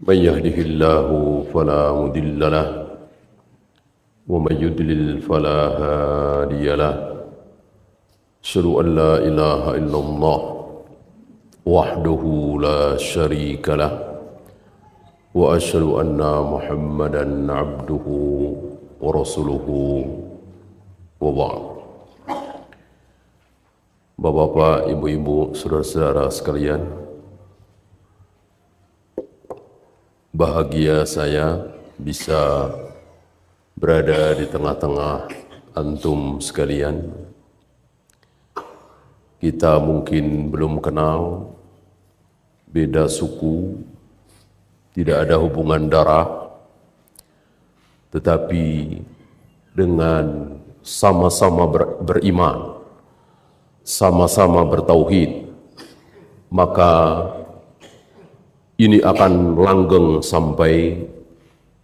من يهده الله فلا مضل له ومن يضلل فلا هادي له أشهد أن لا إله إلا الله وحده لا شريك له وأشهد أن محمدا عبده ورسوله وبعد. Bapak-bapak, ibu-ibu, saudara-saudara sekalian, bahagia saya bisa berada di tengah-tengah antum sekalian. Kita mungkin belum kenal, beda suku, tidak ada hubungan darah, tetapi dengan sama-sama beriman, sama-sama bertauhid, maka ini akan langgeng sampai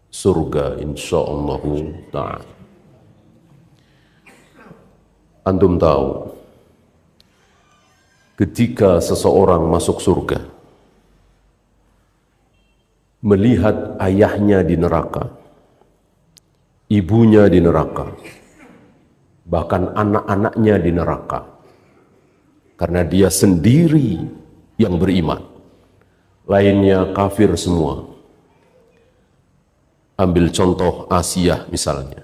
surga insyaallah ta'ala. Antum tahu, ketika seseorang masuk surga, melihat ayahnya di neraka, ibunya di neraka, bahkan anak-anaknya di neraka, karena dia sendiri yang beriman, lainnya kafir semua. Ambil contoh Asia misalnya,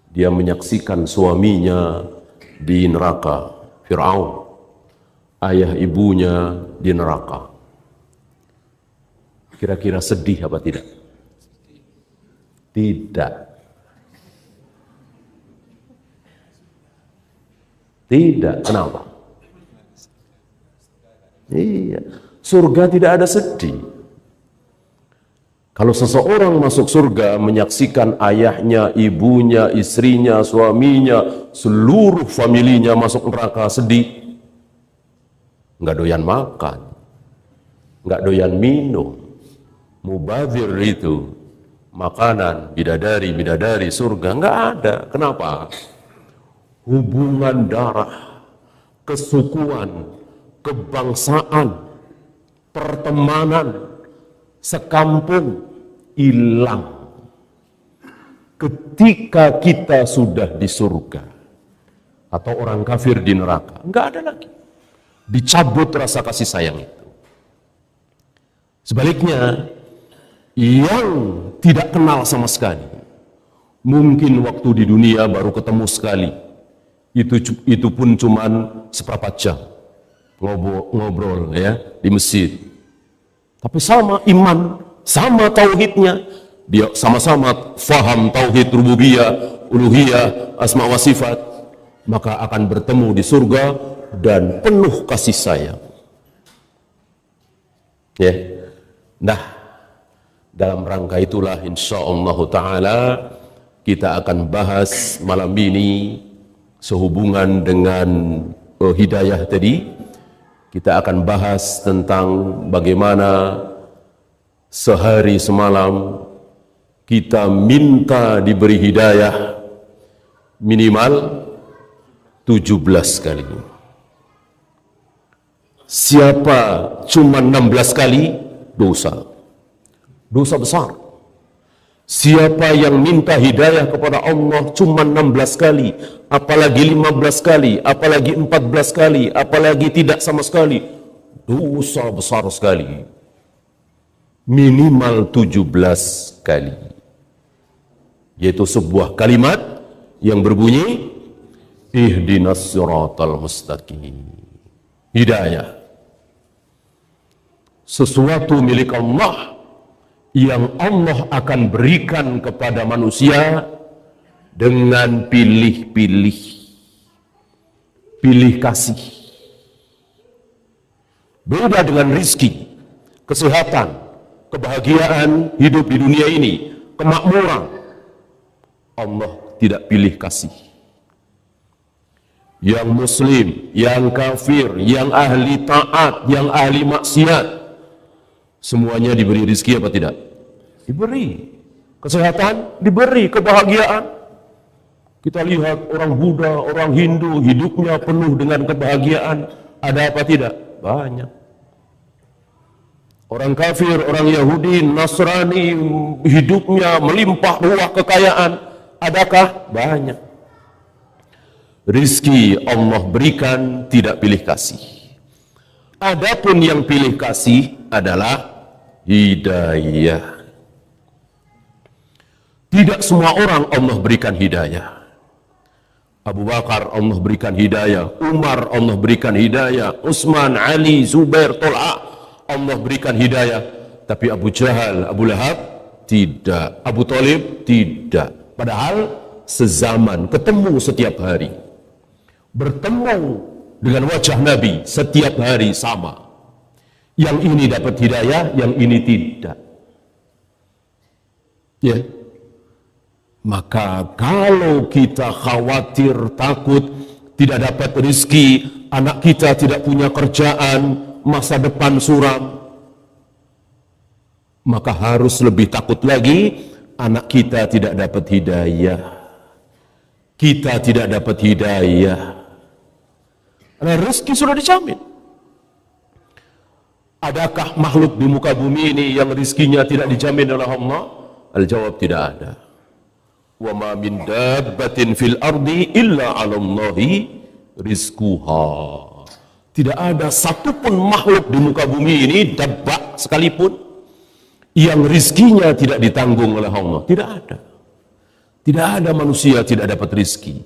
dia menyaksikan suaminya di neraka, Fir'aun, ayah ibunya di neraka. Kira-kira sedih apa tidak? Tidak. Tidak. Kenapa? Iya, surga tidak ada sedih. Kalau seseorang masuk surga menyaksikan ayahnya, ibunya, istrinya, suaminya, seluruh familinya masuk neraka, sedih. Nggak doyan makan, nggak doyan minum, mubazir itu, makanan, bidadari surga, nggak ada. Kenapa? Hubungan darah, kesukuan, kebangsaan, pertemanan, sekampung hilang. Ketika kita sudah di surga atau orang kafir di neraka, nggak ada lagi. Dicabut rasa kasih sayang itu. Sebaliknya, yang tidak kenal sama sekali, mungkin waktu di dunia baru ketemu sekali, itu pun cuman seperempat jam ngobrol ya di masjid. Tapi sama iman, sama tauhidnya, dia sama-sama faham tauhid rububiyah, uluhiyah, asma wa sifat, maka akan bertemu di surga dan penuh kasih sayang. Ya. Nah, dalam rangka itulah insyaallah ta'ala kita akan bahas malam ini sehubungan dengan hidayah tadi. Kita akan bahas tentang bagaimana sehari semalam kita minta diberi hidayah minimal 17 kali. Siapa cuma 16 kali, dosa besar. Siapa yang minta hidayah kepada Allah cuma 16 kali, apalagi 15 kali, apalagi 14 kali, apalagi tidak sama sekali, dosa besar sekali. Minimal 17 kali. Yaitu sebuah kalimat yang berbunyi, ihdinas siratal mustaqim. Hidayah. Sesuatu milik Allah yang Allah akan berikan kepada manusia dengan pilih-pilih, pilih kasih. Beda dengan rizki, kesehatan, kebahagiaan hidup di dunia ini, kemakmuran. Allah tidak pilih kasih. Yang muslim, yang kafir, yang ahli taat, yang ahli maksiat, semuanya diberi rizki apa tidak? Diberi. Kesehatan diberi, kebahagiaan. Kita lihat orang Buddha, orang Hindu, hidupnya penuh dengan kebahagiaan. Ada apa tidak? Banyak. Orang kafir, orang Yahudi, Nasrani, hidupnya melimpah ruah kekayaan. Adakah? Banyak. Rizki Allah berikan, tidak pilih kasih. Adapun yang pilih kasih adalah hidayah. Tidak semua orang Allah berikan hidayah. Abu Bakar Allah berikan hidayah, Umar Allah berikan hidayah, Utsman, Ali, Zubair, Tol'a Allah berikan hidayah. Tapi Abu Jahal, Abu Lahab tidak, Abu Thalib tidak. Padahal sezaman, ketemu setiap hari, bertemu dengan wajah Nabi setiap hari sama. Yang ini dapat hidayah, yang ini tidak. Ya. Maka kalau kita khawatir, takut tidak dapat rezeki, anak kita tidak punya kerjaan, masa depan suram, maka harus lebih takut lagi anak kita tidak dapat hidayah. Kita tidak dapat hidayah. Karena rezeki sudah dijamin. Adakah makhluk di muka bumi ini yang rezekinya tidak dijamin oleh Allah? Al-jawab tidak ada. Wa ma min dabbatin fil ardi illa 'ala Allahi rizquha. Tidak ada satupun makhluk di muka bumi ini, dabbah sekalipun, yang rizkinya tidak ditanggung oleh Allah. Tidak ada. Tidak ada manusia tidak dapat rizki.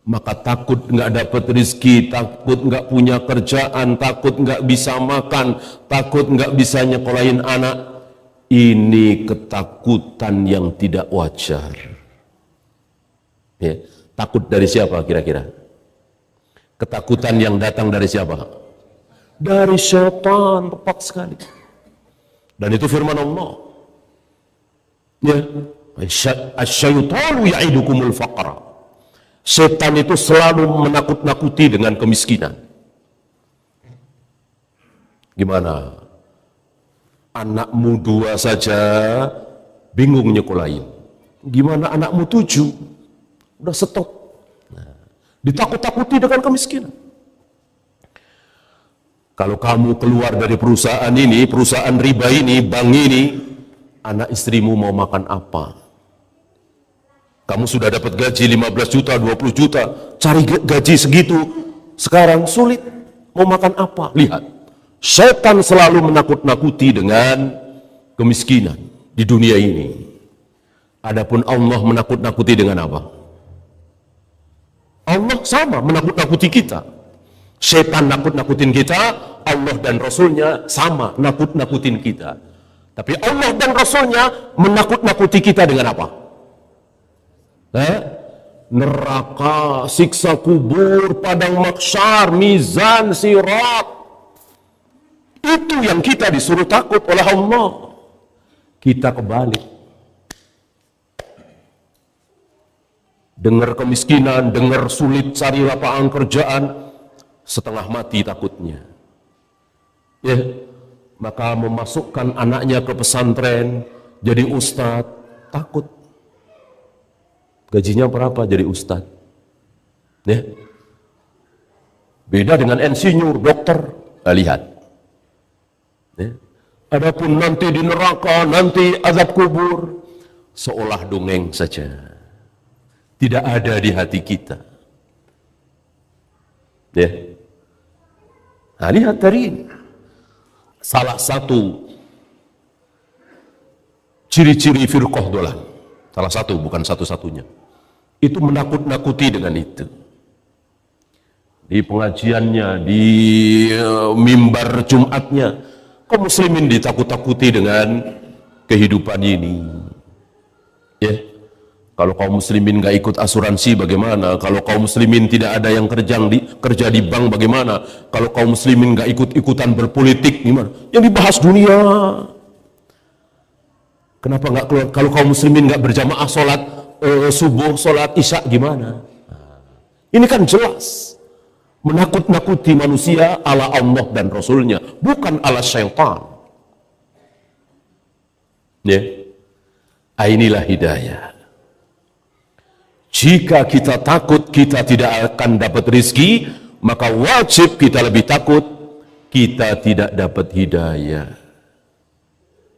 Maka takut nggak dapat rizki, takut nggak punya kerjaan, takut nggak bisa makan, takut nggak bisa nyekolahin anak. Ini ketakutan yang tidak wajar. Ya, takut dari siapa kira-kira? Ketakutan yang datang dari siapa? Dari syaitan, tepat sekali. Dan itu firman Allah. Ya, asy-syaitanu ya'idukumul faqra. Setan itu selalu menakut-nakuti dengan kemiskinan. Gimana? Anakmu 2 saja bingung nyekolahin. Gimana anakmu 7? Udah stop. Nah, ditakut-takuti dengan kemiskinan. Kalau kamu keluar dari perusahaan ini, perusahaan riba ini, bank ini, anak istrimu mau makan apa? Kamu sudah dapat gaji 15 juta, 20 juta, cari gaji segitu, sekarang sulit, mau makan apa? Lihat, setan selalu menakut-nakuti dengan kemiskinan di dunia ini. Adapun Allah menakut-nakuti dengan apa? Allah sama menakut-nakuti kita. Setan nakut-nakutin kita, Allah dan Rasulnya sama nakut-nakutin kita. Tapi Allah dan Rasulnya menakut-nakuti kita dengan apa? Neraka, siksa kubur, padang mahsyar, mizan, sirat. Itu yang kita disuruh takut oleh Allah. Kita kebalik. Dengar kemiskinan, dengar sulit cari lapangan kerjaan, setengah mati takutnya. Ya, maka memasukkan anaknya ke pesantren, jadi ustadz, takut. Gajinya berapa jadi ustadz? Ya. Beda dengan insinyur, dokter. Nah, lihat. Ya. Adapun nanti di neraka, nanti azab kubur, seolah dongeng saja. Tidak ada di hati kita. Ya. Nah, lihat dari ini. Salah satu ciri-ciri firqah dolal. Salah satu, bukan satu-satunya. Itu menakut-nakuti dengan itu. Di pengajiannya, di mimbar Jumatnya, kaum muslimin ditakut-takuti dengan kehidupan ini. Ya. Kalau kaum muslimin nggak ikut asuransi bagaimana? Kalau kaum muslimin tidak ada yang kerja di bank bagaimana? Kalau kaum muslimin nggak ikut-ikutan berpolitik gimana? Yang dibahas dunia. Kenapa nggak keluar? Kalau kaum muslimin nggak berjamaah sholat subuh, sholat isya gimana? Ini kan jelas menakut-nakuti manusia ala Allah dan Rasulnya, bukan ala syaitan. Ya, inilah hidayah. Jika kita takut kita tidak akan dapat rezeki, maka wajib kita lebih takut kita tidak dapat hidayah.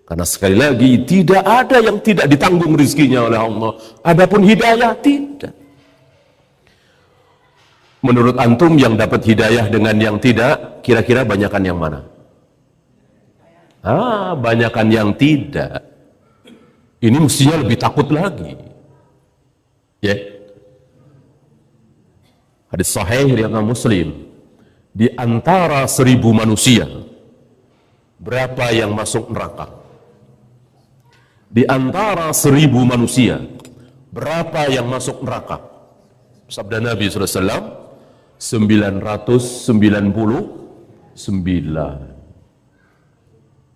Karena sekali lagi tidak ada yang tidak ditanggung rizkinya oleh Allah. Adapun hidayah tidak. Menurut antum yang dapat hidayah dengan yang tidak, kira-kira banyakan yang mana? Banyakan yang tidak. Ini mestinya lebih takut lagi. Ya. Hadis sahih riwayat Muslim. Di antara 1000 manusia, berapa yang masuk neraka? Di antara 1000 manusia, berapa yang masuk neraka? Sabda Nabi SAW, 999.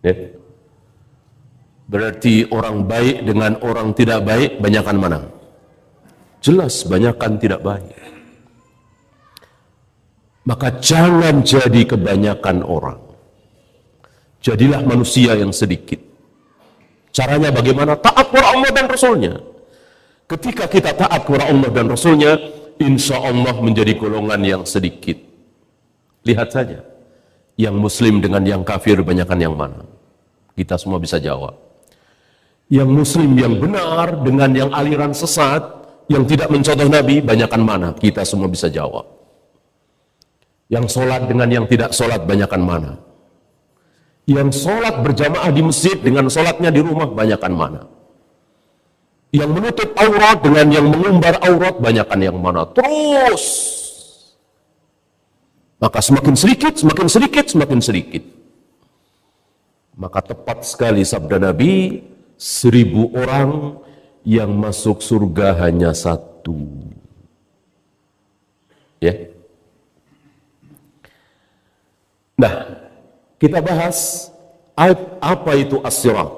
Ya. Berarti orang baik dengan orang tidak baik, banyakan mana? Jelas banyakan tidak baik. Maka jangan jadi kebanyakan orang. Jadilah manusia yang sedikit. Caranya bagaimana? Taat kepada Allah dan Rasulnya. Ketika kita taat kepada Allah dan Rasulnya, insya Allah menjadi golongan yang sedikit. Lihat saja, yang muslim dengan yang kafir banyakan yang mana? Kita semua bisa jawab. Yang muslim yang benar dengan yang aliran sesat, yang tidak mencontoh Nabi, banyakan mana? Kita semua bisa jawab. Yang sholat dengan yang tidak sholat, banyakan mana? Yang sholat berjamaah di masjid dengan sholatnya di rumah, banyakan mana? Yang menutup aurat dengan yang mengumbar aurat, banyakan yang mana? Terus. Maka semakin sedikit, semakin sedikit, semakin sedikit. Maka tepat sekali sabda Nabi, 1000 orang yang masuk surga hanya 1. Ya. Nah, kita bahas apa itu as-sirat.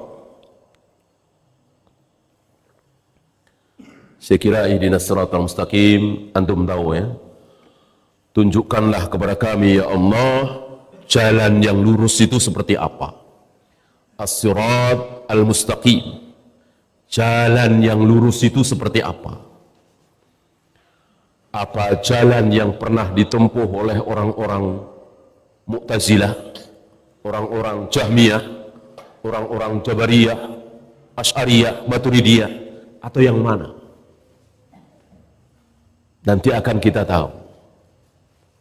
Saya kira ihdinas siratal mustaqim, antum tahu ya. Tunjukkanlah kepada kami ya Allah, jalan yang lurus itu seperti apa. As-sirat al-mustaqim. Jalan yang lurus itu seperti apa? Apa jalan yang pernah ditempuh oleh orang-orang Mu'tazilah, orang-orang Jahmiyah, orang-orang Jabariyah, Asy'ariyah, Maturidiyah, atau yang mana? Nanti akan kita tahu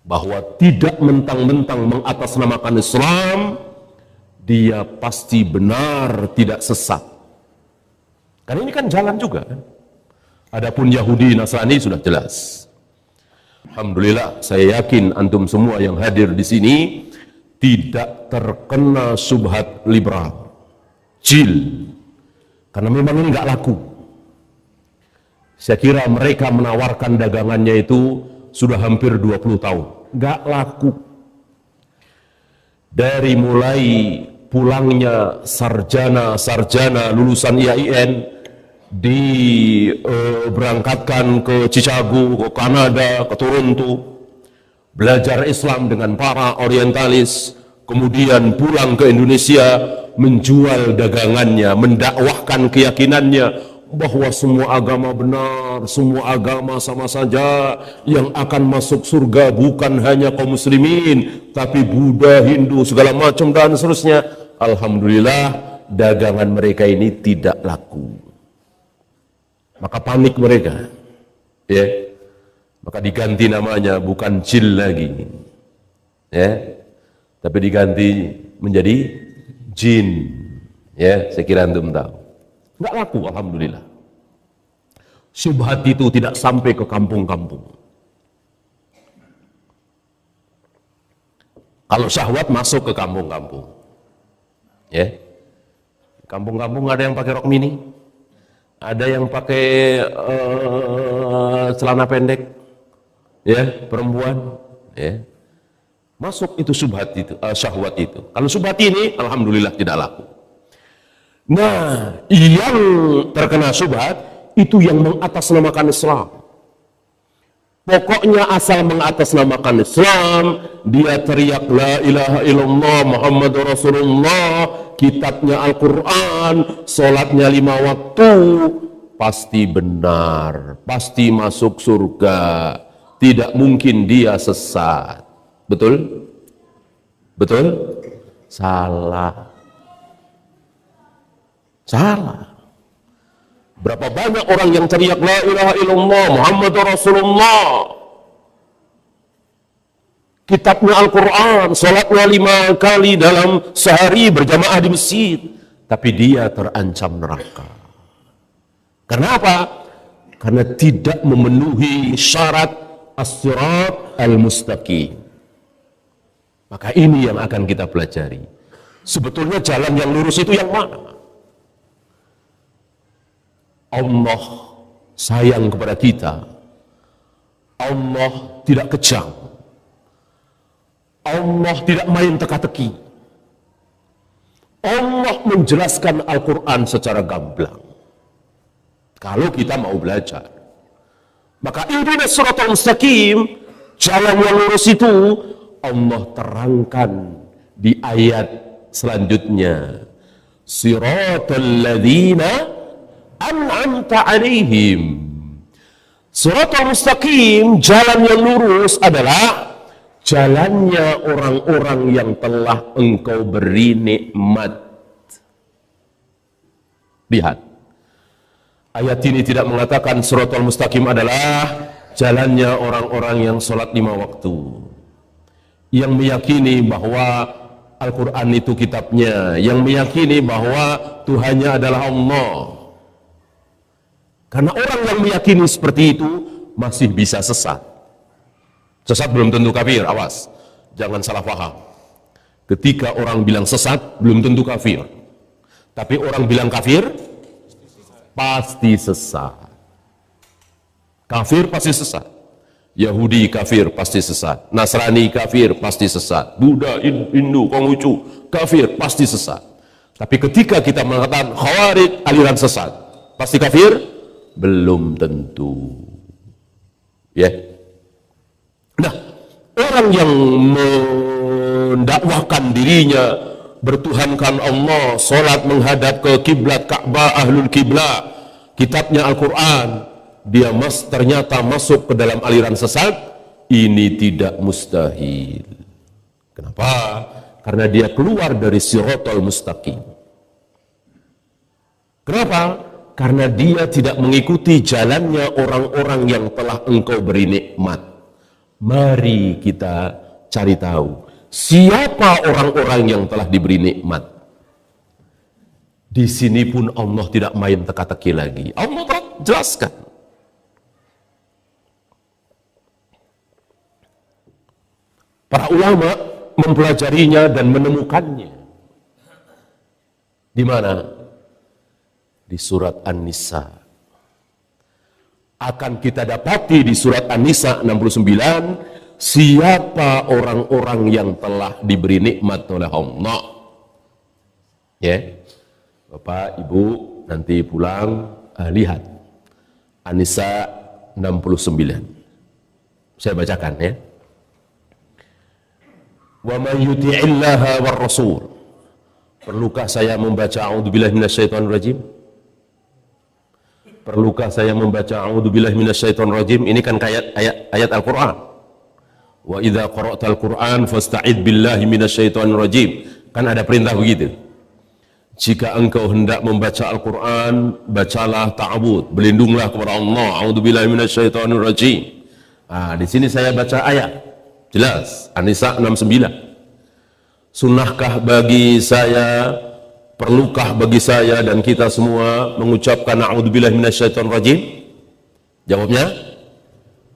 bahwa tidak mentang-mentang mengatasnamakan Islam, dia pasti benar, tidak sesat. Karena ini kan jalan juga kan. Adapun Yahudi Nasrani sudah jelas. Alhamdulillah, saya yakin antum semua yang hadir di sini tidak terkena subhat liberal, jil, karena memang ini nggak laku. Saya kira mereka menawarkan dagangannya itu sudah hampir 20 tahun, nggak laku. Dari mulai pulangnya sarjana lulusan IAIN, diberangkatkan ke Chicago, ke Kanada, ke Toronto, belajar Islam dengan para orientalis, kemudian pulang ke Indonesia, menjual dagangannya, mendakwahkan keyakinannya bahwa semua agama benar, semua agama sama saja, yang akan masuk surga bukan hanya kaum muslimin, tapi Buddha, Hindu, segala macam dan seterusnya. Alhamdulillah, dagangan mereka ini tidak laku. Maka panik mereka, ya. Maka diganti namanya, bukan jil lagi, ya, tapi diganti menjadi jin, ya. Saya kira antum tahu, nggak laku, alhamdulillah. Syubhat itu tidak sampai ke kampung-kampung. Kalau syahwat masuk ke kampung-kampung, ya. Kampung-kampung ada yang pakai rok mini. Ada yang pakai celana pendek, ya, perempuan, ya. Masuk itu syubhat itu, syahwat itu. Kalau syubhat ini, alhamdulillah tidak laku. Nah, yang terkena syubhat itu yang mengatasnamakan Islam. Pokoknya asal mengatasnamakan Islam, dia teriak la ilaha illallah Muhammadur Rasulullah, kitabnya Al-Quran, sholatnya 5 waktu, pasti benar, pasti masuk surga, tidak mungkin dia sesat. Betul? Betul? Salah. Salah. Berapa banyak orang yang teriak la ilaha illallah Muhammadur Rasulullah, kitabnya Al-Quran, sholatnya 5 kali dalam sehari berjamaah di masjid, tapi dia terancam neraka. Kenapa? Karena tidak memenuhi syarat as-sirat al-mustaqim. Maka ini yang akan kita pelajari. Sebetulnya jalan yang lurus itu yang mana? Allah sayang kepada kita. Allah tidak kejam. Allah tidak main teka-teki. Allah menjelaskan Al-Quran secara gamblang. Kalau kita mau belajar, maka ihdinas siratal mustaqim, jalan yang lurus itu Allah terangkan di ayat selanjutnya. Siratal ladzina an'amta 'alaihim. Siratal mustaqim, jalan yang lurus adalah jalannya orang-orang yang telah engkau beri nikmat. Lihat, ayat ini tidak mengatakan siratal mustaqim adalah jalannya orang-orang yang sholat 5 waktu, yang meyakini bahwa Al-Quran itu kitabnya, yang meyakini bahwa Tuhannya adalah Allah. Karena orang yang meyakini seperti itu masih bisa sesat. Sesat belum tentu kafir, awas, jangan salah paham. Ketika orang bilang sesat belum tentu kafir, tapi orang bilang kafir pasti sesat. Kafir pasti sesat. Yahudi kafir pasti sesat. Nasrani kafir pasti sesat. Buddha, Hindu, Konghucu kafir pasti sesat. Tapi ketika kita mengatakan Khawarij aliran sesat, pasti kafir? Belum tentu. Ya. Nah, orang yang mendakwahkan dirinya bertuhankan Allah, sholat menghadap ke kiblat Ka'bah, ahlul kiblat, kitabnya Al-Quran, dia ternyata masuk ke dalam aliran sesat, ini tidak mustahil. Kenapa? Karena dia keluar dari siratal mustaqim. Kenapa? Karena dia tidak mengikuti jalannya orang-orang yang telah engkau beri nikmat. Mari kita cari tahu siapa orang-orang yang telah diberi nikmat. Di sini pun Allah tidak main teka-teki lagi. Allah telah jelaskan. Para ulama mempelajarinya dan menemukannya. Di mana? Di surat An-Nisa. Akan kita dapati di surat An-Nisa 69, siapa orang-orang yang telah diberi nikmat oleh Allah. Ya. Bapak, Ibu, nanti pulang lihat An-Nisa 69. Saya bacakan ya. Wa may yuti'illaha war rasul. Perlukah saya membaca a'udzubillahi minasyaitonir rajim? Perlukah saya membaca a'udzubillahi minasyaitonir rajim? Ini kan ayat Al-Qur'an. Wa idza qara'tal Qur'an fasta'id billahi minasyaitonir rajim. Kan ada perintah begitu. Jika engkau hendak membaca Al-Qur'an, bacalah ta'awudz, berlindunglah kepada Allah. A'udzubillahi minasyaitonir rajim. Nah, di sini saya baca ayat. Jelas, An-Nisa 69. Sunnahkah bagi saya, perlukah bagi saya dan kita semua mengucapkan a'udzubillahi minasyaitonir rajim? Jawabnya,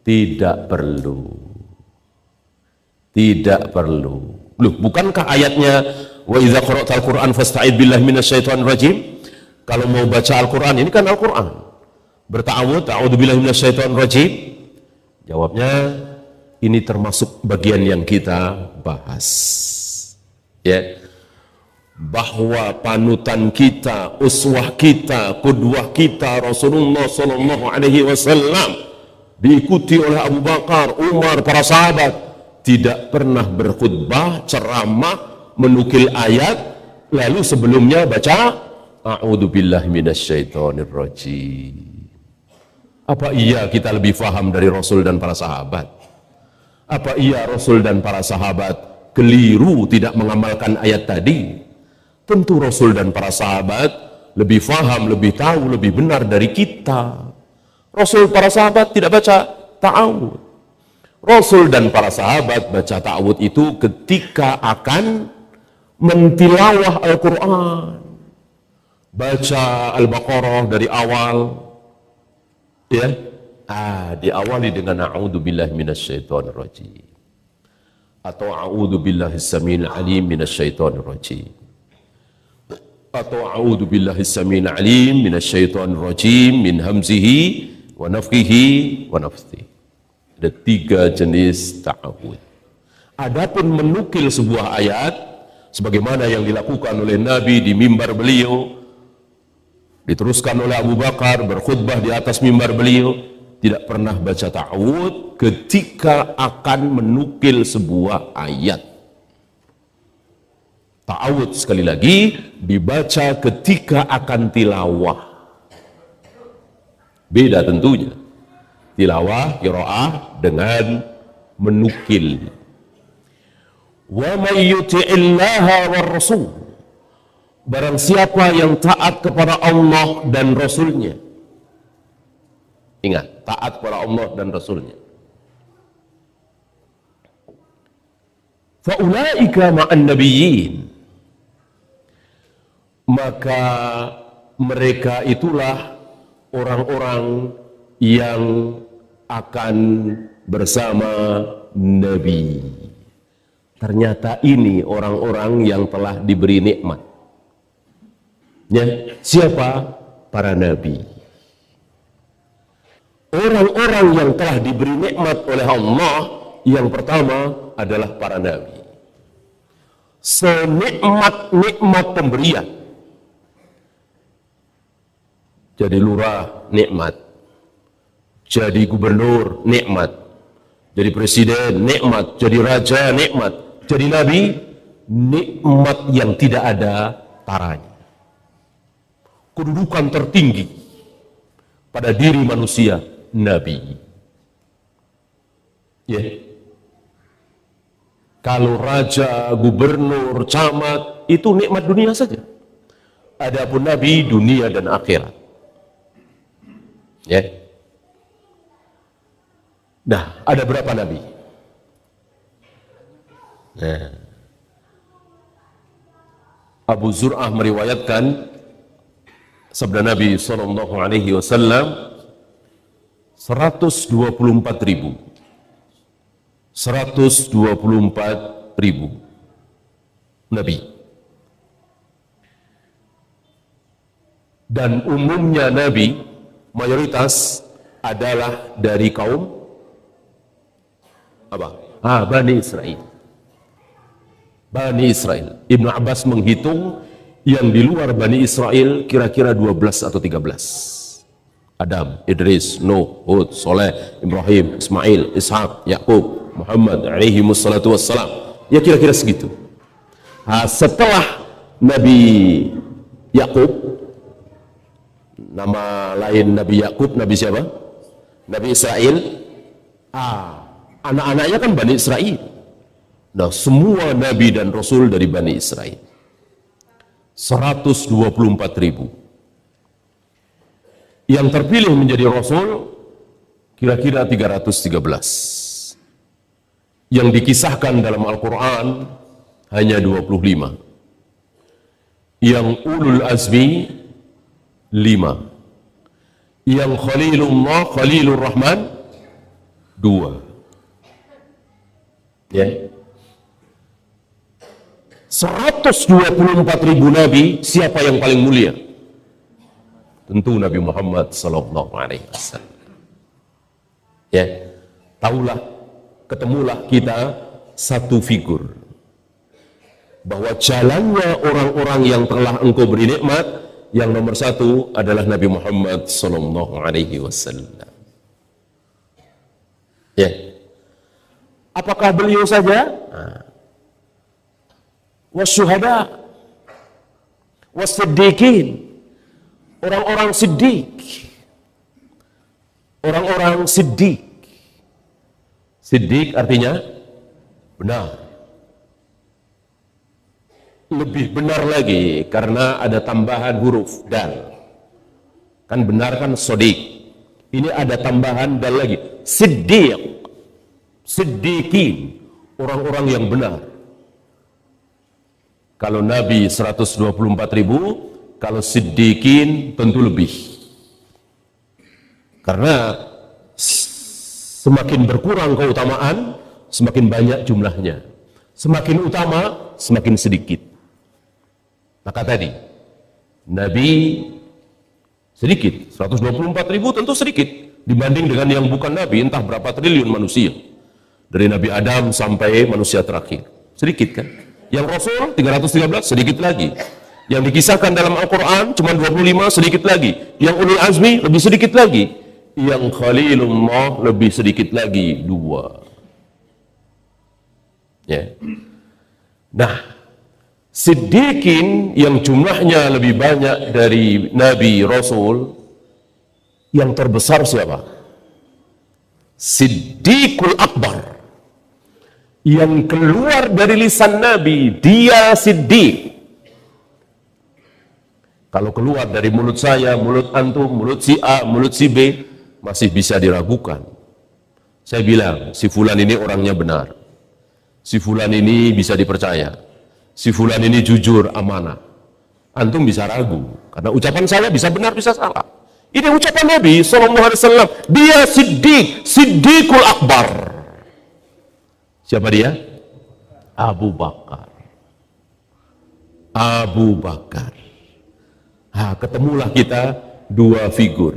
tidak perlu. Tidak perlu. Loh, bukankah ayatnya wa idza qara'tal Qur'an fasta'id billahi minasyaitonir rajim? Kalau mau baca Al-Qur'an, ini kan Al-Qur'an. Berta'awudz, a'udzubillahi minasyaitonir rajim. Jawabnya, ini termasuk bagian yang kita bahas. Ya. Bahwa panutan kita, uswah kita, qudwah kita Rasulullah sallallahu alaihi wasallam diikuti oleh Abu Bakar, Umar, para sahabat, tidak pernah berkhutbah, ceramah, menukil ayat lalu sebelumnya baca a'udzubillahi minasyaitonir rajim. Apa iya kita lebih faham dari Rasul dan para sahabat? Apa iya Rasul dan para sahabat keliru tidak mengamalkan ayat tadi? Tentu Rasul dan para sahabat lebih faham, lebih tahu, lebih benar dari kita. Rasul, para sahabat tidak baca ta'awud. Rasul dan para sahabat baca ta'awud itu ketika akan mentilawah Al-Quran. Baca Al-Baqarah dari awal, ya, diawali dengan a'udzu billahi minasyaitonir rajim atau a'udzu billahi samiil alim minasyaitonir rajim atau a'udzu billahi samiil alim minasyaitonir rajim min hamzihi wa nafthihi wa nafthihi. Ada 3 jenis ta'awud. Adapun menukil sebuah ayat sebagaimana yang dilakukan oleh Nabi di mimbar beliau, diteruskan oleh Abu Bakar berkhutbah di atas mimbar beliau, tidak pernah baca ta'awud ketika akan menukil sebuah ayat. Ta'awud sekali lagi dibaca ketika akan tilawah. Beda tentunya tilawah qiraah dengan menukil. Wa may yuti'illaha war rasul, barang siapa yang taat kepada Allah dan Rasulnya. Ingat, taat kepada Allah dan Rasulnya. Fa'ulaika ma'an nabiyyin, maka mereka itulah orang-orang yang akan bersama Nabi. Ternyata ini orang-orang yang telah diberi nikmat. Ya, siapa? Para nabi. Orang-orang yang telah diberi nikmat oleh Allah, yang pertama adalah para nabi. Senikmat-nikmat pemberian. Jadi lurah, nikmat. Jadi gubernur, nikmat. Jadi presiden, nikmat. Jadi raja, nikmat. Jadi nabi, nikmat yang tidak ada taranya. Kedudukan tertinggi pada diri manusia, nabi. Ya. Kalau raja, gubernur, camat, itu nikmat dunia saja. Adapun nabi, dunia dan akhirat. Ya. Nah, ada berapa nabi? Nah, Abu Zur'ah meriwayatkan sabda Nabi sallallahu alaihi wasallam 124.000 nabi. Dan umumnya nabi mayoritas adalah dari kaum apa? Bani Israel. Bani Israel. Ibnu Abbas menghitung yang di luar Bani Israel kira-kira 12 atau 13. Adam, Idris, Nuh, Hud, Soleh, Ibrahim, Ismail, Ishak, Yakub, Muhammad alaihi wassalatu wassalam. Ya kira-kira segitu. Setelah Nabi Yakub, nama lain Nabi Yakub, Nabi siapa? Nabi Israel. Anak-anaknya kan Bani Israel. Nah, semua Nabi dan Rasul dari Bani Israel. 124.000. Yang terpilih menjadi Rasul kira-kira 313. Yang dikisahkan dalam Al-Quran hanya 25. Yang ulul azmi 5. Yang Khalilullah, Khalilur Rahman 2. Ya. 124.000 nabi, siapa yang paling mulia? Tentu Nabi Muhammad sallallahu alaihi wasallam. Ya. Taulah, ketemulah kita satu figur bahwa jalannya orang-orang yang telah engkau beri nikmat, yang nomor satu adalah Nabi Muhammad sallallahu alaihi wasallam. Ya. Apakah beliau saja? Wasyuhada, wasiddiqin, orang-orang siddiq, orang-orang siddiq. Siddiq artinya benar. lebih benar lagi karena ada tambahan huruf dal. Kan benar kan sodik. Ini ada tambahan dal lagi. Siddiq, siddiqin, orang-orang yang benar. Kalau Nabi 124.000, kalau siddiqin tentu lebih. Karena semakin berkurang keutamaan, semakin banyak jumlahnya. Semakin utama, semakin sedikit. Maka tadi, Nabi sedikit, 124.000 tentu sedikit. Dibanding dengan yang bukan Nabi, entah berapa triliun manusia. Dari Nabi Adam sampai manusia terakhir. Sedikit kan? Yang Rasul 313 sedikit lagi. Yang dikisahkan dalam Al-Quran cuma 25 sedikit lagi. Yang Ulul Azmi lebih sedikit lagi. Yang Khalilullah lebih sedikit lagi, 2. Ya. Nah, Siddiqin yang jumlahnya lebih banyak dari Nabi Rasul, yang terbesar siapa? Siddiqul Akbar. Yang keluar dari lisan Nabi, dia Siddiq. Kalau keluar dari mulut saya, mulut antum, mulut si A, mulut si B, masih bisa diragukan. Saya bilang, si fulan ini orangnya benar. Si fulan ini bisa dipercaya. Si fulan ini jujur, amanah. Antum bisa ragu, karena ucapan saya bisa benar, bisa salah. Ini ucapan Nabi SAW. Dia Siddiq, Siddiqul Akbar. Siapa dia? Abu Bakar. Abu Bakar. Nah, ketemulah kita dua figur.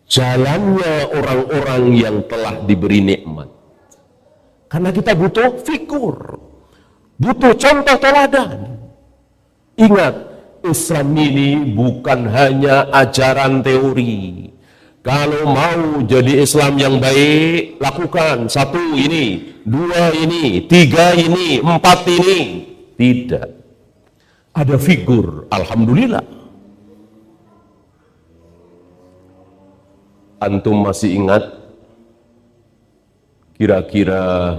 Jalannya orang-orang yang telah diberi nikmat. Karena kita butuh figur. Butuh contoh teladan. Ingat, Islam ini bukan hanya ajaran teori. Kalau mau jadi Islam yang baik, lakukan 1 ini, 2 ini, 3 ini, 4 ini. Tidak. Ada figur, alhamdulillah. Antum masih ingat kira-kira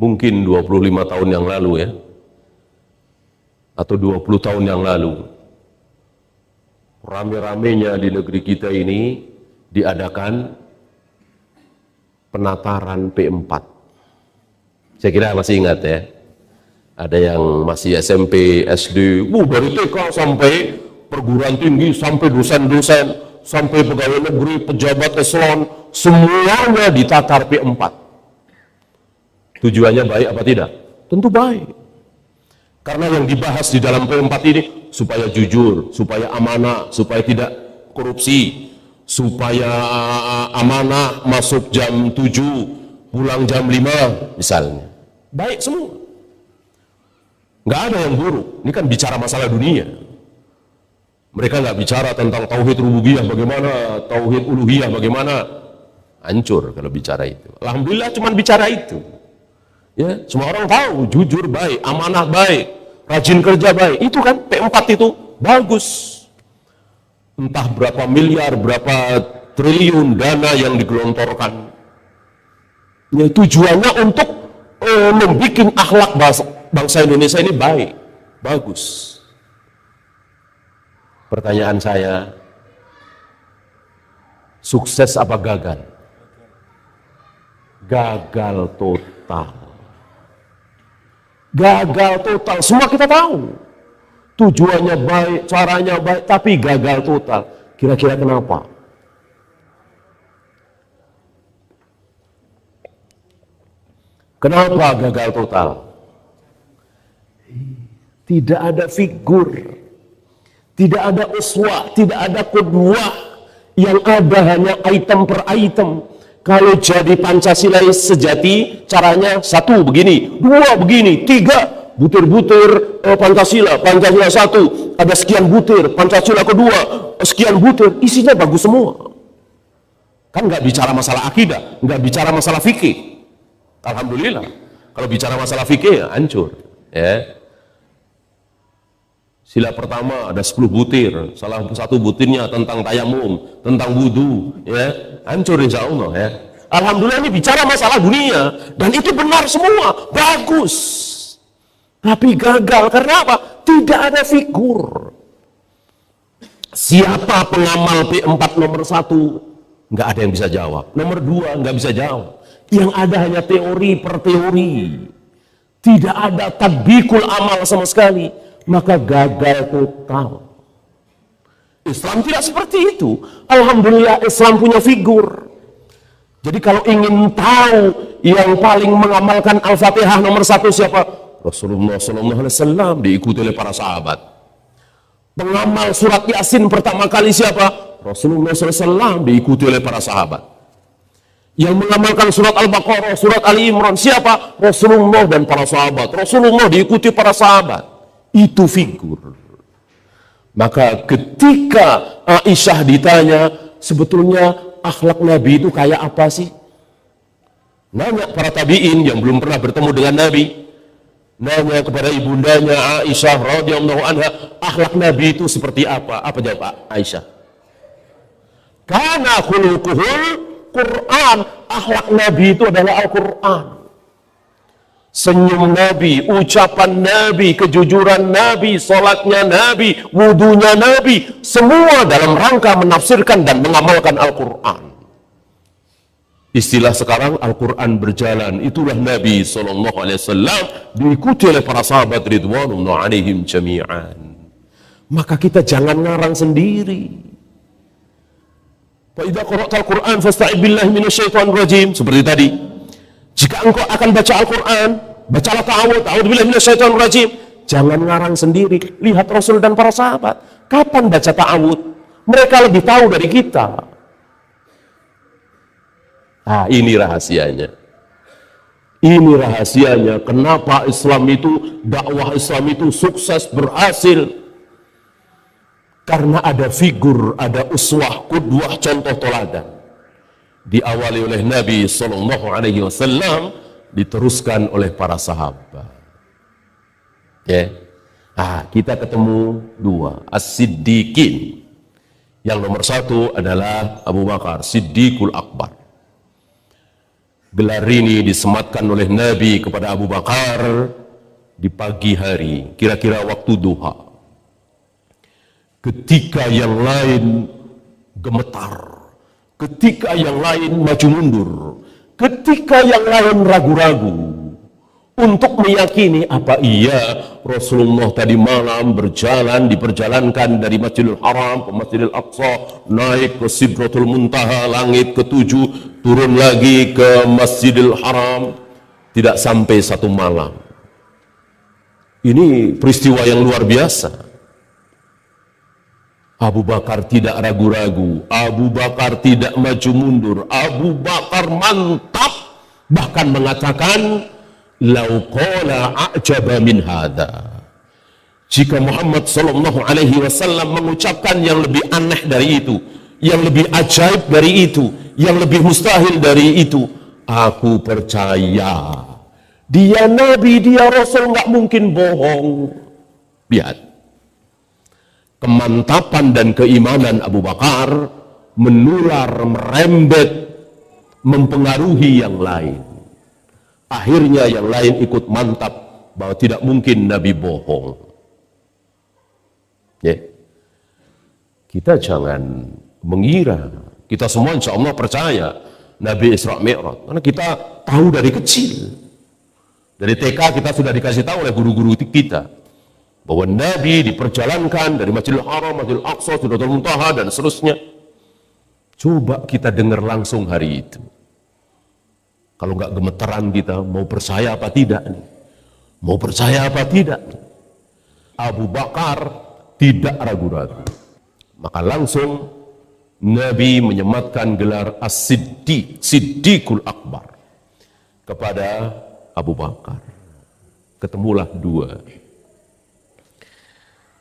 mungkin 25 tahun yang lalu ya, atau 20 tahun yang lalu, rame-ramenya di negeri kita ini diadakan penataran P4. Saya kira masih ingat ya. Ada yang masih SMP, SD, dari TK sampai perguruan tinggi, sampai dosen-dosen, sampai pegawai negeri, pejabat eselon, semuanya ditatar P4. Tujuannya baik apa tidak? Tentu baik. Karena yang dibahas di dalam P4 ini supaya jujur, supaya amanah, supaya tidak korupsi, supaya amanah masuk jam 7, pulang jam 5 misalnya. Baik semua. Nggak ada yang buruk. Ini kan bicara masalah dunia. Mereka nggak bicara tentang tauhid rububiyah bagaimana, tauhid uluhiyah bagaimana. Hancur kalau bicara itu. Alhamdulillah cuma bicara itu. Ya, semua orang tahu jujur baik, amanah baik, rajin kerja baik. Itu kan P4 itu bagus. Entah berapa miliar, berapa triliun dana yang digelontorkan. Ya, tujuannya untuk membuat akhlak bangsa Indonesia ini baik, bagus. Pertanyaan saya, sukses apa gagal? Gagal total. Gagal total, semua kita tahu. Tujuannya baik, caranya baik, tapi gagal total. Kira-kira kenapa? Kenapa gagal total? Tidak ada figur, tidak ada uswah, tidak ada qudwah. Yang ada hanya item per item. Kalau jadi Pancasila sejati, caranya 1 begini, 2 begini, 3 butir-butir Pancasila, Pancasila 1, ada sekian butir, Pancasila kedua, sekian butir, isinya bagus semua. Kan nggak bicara masalah akidah, nggak bicara masalah fikih. Alhamdulillah. Kalau bicara masalah fikih, ya hancur. Ya. Sila pertama ada 10 butir, salah satu butirnya tentang tayamum, tentang wudu, ya hancur insya Allah ya. Alhamdulillah ini bicara masalah dunia dan itu benar semua, bagus. Tapi gagal karena apa? Tidak ada figur. Siapa pengamal P4 nomor 1? Nggak ada yang bisa jawab. Nomor 2 nggak bisa jawab. Yang ada hanya teori per teori. Tidak ada tatbikul amal sama sekali. Maka gagal total. Islam tidak seperti itu. Alhamdulillah Islam punya figur. Jadi kalau ingin tahu yang paling mengamalkan Al-Fatihah nomor 1 siapa? Rasulullah SAW, diikuti oleh para sahabat. Pengamal surat Yasin pertama kali siapa? Rasulullah SAW, diikuti oleh para sahabat. Yang mengamalkan surat Al-Baqarah, surat Ali Imran siapa? Rasulullah dan para sahabat. Rasulullah diikuti para sahabat. Itu figur. Maka ketika Aisyah ditanya, sebetulnya akhlak Nabi itu kayak apa sih? Nanya para tabi'in yang belum pernah bertemu dengan Nabi. Nanya kepada ibundanya Aisyah radhiyallahu anha, akhlak Nabi itu seperti apa? Apa jawab Aisyah? Kana khuluquhul Quran. Akhlak Nabi itu adalah Al-Quran. Senyum Nabi, ucapan Nabi, kejujuran Nabi, salatnya Nabi, wudunya Nabi, semua dalam rangka menafsirkan dan mengamalkan Al-Quran. Istilah sekarang Al-Quran berjalan, itulah Nabi SAW, diikuti oleh para sahabat ridwanullah alaihim jami'an. Maka kita jangan ngarang sendiri. Fa idza qara'tal Qur'an fasta'id billahi minasyaitonir rajim, seperti tadi. Jika engkau akan baca Al-Quran, bacalah ta'awud, a'udzubillahi minasyaitonir rajim. Jangan ngarang sendiri. Lihat Rasul dan para sahabat. Kapan baca ta'awud? Mereka lebih tahu dari kita. Nah, ini rahasianya. Ini rahasianya. Kenapa Islam itu, dakwah Islam itu sukses, berhasil. Karena ada figur, ada uswah, qudwah, contoh teladan. Diawali oleh Nabi SAW, diteruskan oleh para sahabat. Ya. Nah, kita ketemu 2, As-Siddiqin. Yang nomor 1 adalah Abu Bakar, Siddiqul Akbar. Gelar ini disematkan oleh Nabi kepada Abu Bakar di pagi hari, kira-kira waktu duha. Ketika yang lain gemetar, ketika yang lain maju mundur, ketika yang lain ragu-ragu untuk meyakini apa iya Rasulullah tadi malam berjalan, diperjalankan dari Masjidil Haram ke Masjidil Aqsa, naik ke Sidratul Muntaha, langit ke-7, turun lagi ke Masjidil Haram, tidak sampai 1 malam. Ini peristiwa yang luar biasa. Abu Bakar tidak ragu-ragu, Abu Bakar tidak maju mundur, Abu Bakar mantap, bahkan mengatakan, "Lau qala a'jaba min hadha." Jika Muhammad SAW mengucapkan yang lebih aneh dari itu, yang lebih ajaib dari itu, yang lebih mustahil dari itu, aku percaya. Dia Nabi, dia Rasul, nggak mungkin bohong. Lihat. Kemantapan dan keimanan Abu Bakar menular, merembet, mempengaruhi yang lain. Akhirnya yang lain ikut mantap bahwa tidak mungkin Nabi bohong. Ya. Kita jangan mengira, kita semua insya Allah percaya Nabi Isra Mi'raj, karena kita tahu dari kecil. Dari TK kita sudah dikasih tahu oleh guru-guru kita bahwa Nabi diperjalankan dari Masjidil Haram, Masjidil Aqsa, Sidratul Muntaha, dan seterusnya. Coba kita dengar langsung hari itu. Kalau nggak gemeteran kita, mau percaya apa tidak nih? Mau percaya apa tidak? Abu Bakar tidak ragu-ragu. Maka langsung Nabi menyematkan gelar As-Siddiq, Siddiqul Akbar, kepada Abu Bakar. Ketemulah 2.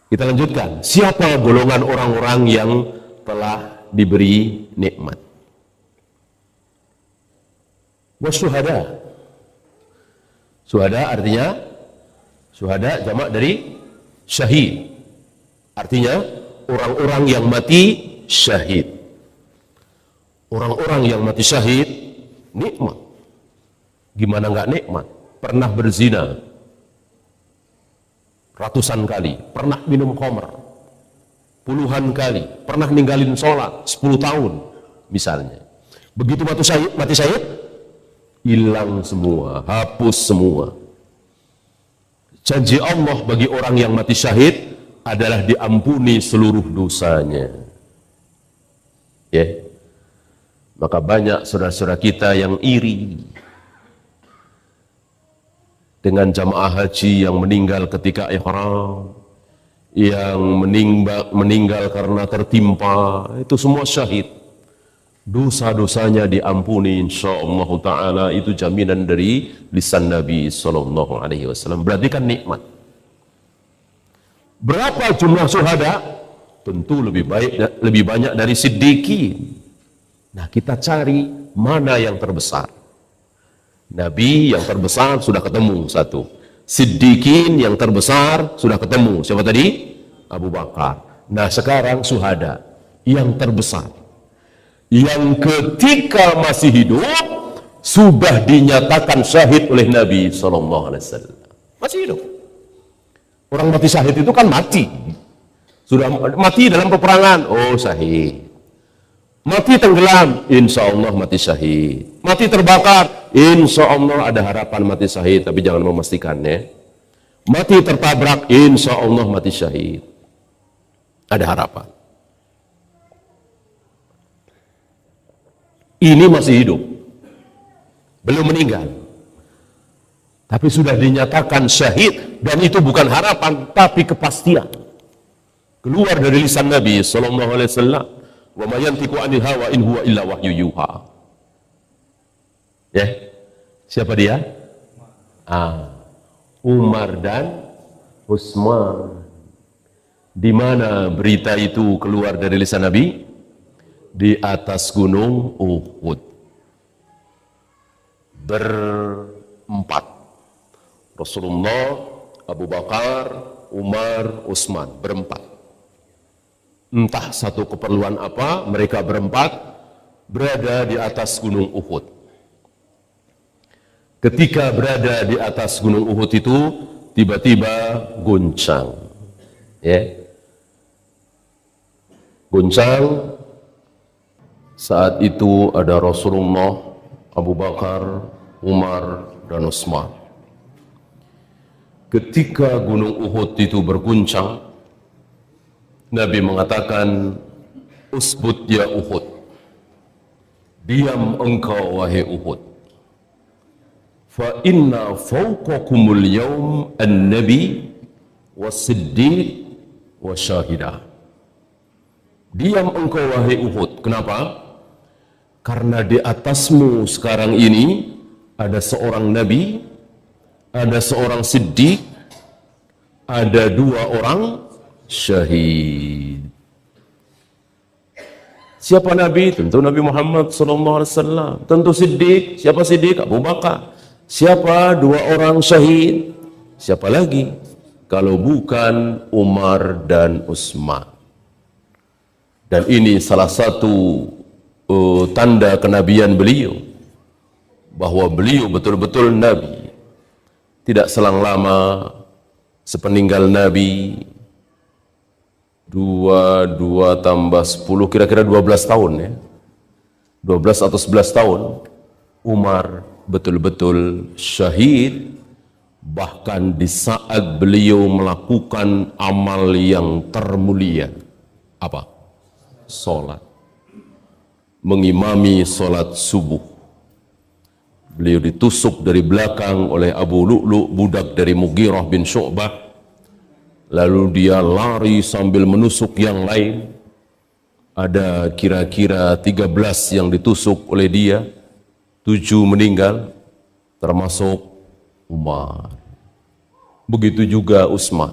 Kita lanjutkan. Siapa golongan orang-orang yang telah diberi nikmat? Wasyuhada. Syuhada artinya, syuhada jamak dari syahid. Artinya orang-orang yang mati syahid. Orang-orang yang mati syahid nikmat. Gimana nggak nikmat? Pernah berzina, ratusan kali, pernah minum khamr puluhan kali, pernah ninggalin sholat 10 tahun misalnya. Begitu mati syahid, hilang semua, hapus semua. Janji Allah bagi orang yang mati syahid adalah diampuni seluruh dosanya. Ya. Maka banyak saudara-saudara kita yang iri dengan jamaah haji yang meninggal ketika ihram, yang meninggal karena tertimpa, itu semua syahid. Dosa-dosanya diampuni insyaallah taala, itu jaminan dari lisan Nabi sallallahu alaihi wasallam. Berarti kan nikmat. Berapa jumlah syuhada? Tentu lebih banyak dari siddiqin. Nah, kita cari mana yang terbesar. Nabi yang terbesar sudah ketemu satu. Siddiqin yang terbesar sudah ketemu. Siapa tadi? Abu Bakar. Nah, sekarang syuhada yang terbesar, yang ketika masih hidup sudah dinyatakan syahid oleh Nabi SAW. Masih hidup. Orang mati syahid itu kan mati. Sudah mati dalam peperangan, oh syahid. Mati tenggelam, insya Allah mati syahid. Mati terbakar, insya Allah ada harapan mati syahid, tapi jangan memastikannya. Mati tertabrak, insya Allah mati syahid. Ada harapan. Ini masih hidup, belum meninggal, tapi sudah dinyatakan syahid, dan itu bukan harapan, tapi kepastian. Keluar dari lisan Nabi sallallahu alaihi wasallam, wa ma yantiqu 'anil hawa in huwa illa wahyu yuha. Ya. Siapa dia? Umar dan Utsman. Di mana berita itu keluar dari lisan Nabi? Di atas gunung Uhud. Berempat. Rasulullah, Abu Bakar, Umar, Utsman, berempat. Entah satu keperluan apa, mereka berempat berada di atas gunung Uhud. Ketika berada di atas gunung Uhud itu, tiba-tiba goncang. Ya. Goncang. Saat itu ada Rasulullah, Abu Bakar, Umar, dan Utsman. Ketika gunung Uhud itu berguncang, Nabi mengatakan, usbut ya Uhud, diam engkau wahai Uhud, fa inna fawqakumul yawm an-nabi was-siddiq wasyahidah. Diam engkau wahai Uhud. Kenapa? Karena di atasmu sekarang ini ada seorang nabi, ada seorang siddiq, ada dua orang syahid. Siapa Nabi? Tentu Nabi Muhammad SAW. Tentu Siddiq. Siapa Siddiq? Abu Bakar. Siapa dua orang syahid? Siapa lagi? Kalau bukan Umar dan Utsman. Dan ini salah satu tanda kenabian beliau, bahwa beliau betul-betul Nabi. Tidak selang lama sepeninggal Nabi, 2 tambah 10, kira-kira 12 tahun ya. 12 atau 11 tahun, Umar betul-betul syahid, bahkan di saat beliau melakukan amal yang termulia. Apa? Salat. Mengimami salat subuh. Beliau ditusuk dari belakang oleh Abu Lu'lu', budak dari Mughirah bin Syu'bah. Lalu dia lari sambil menusuk yang lain. Ada kira-kira 13 yang ditusuk oleh dia, 7 meninggal, termasuk Umar. Begitu juga Utsman.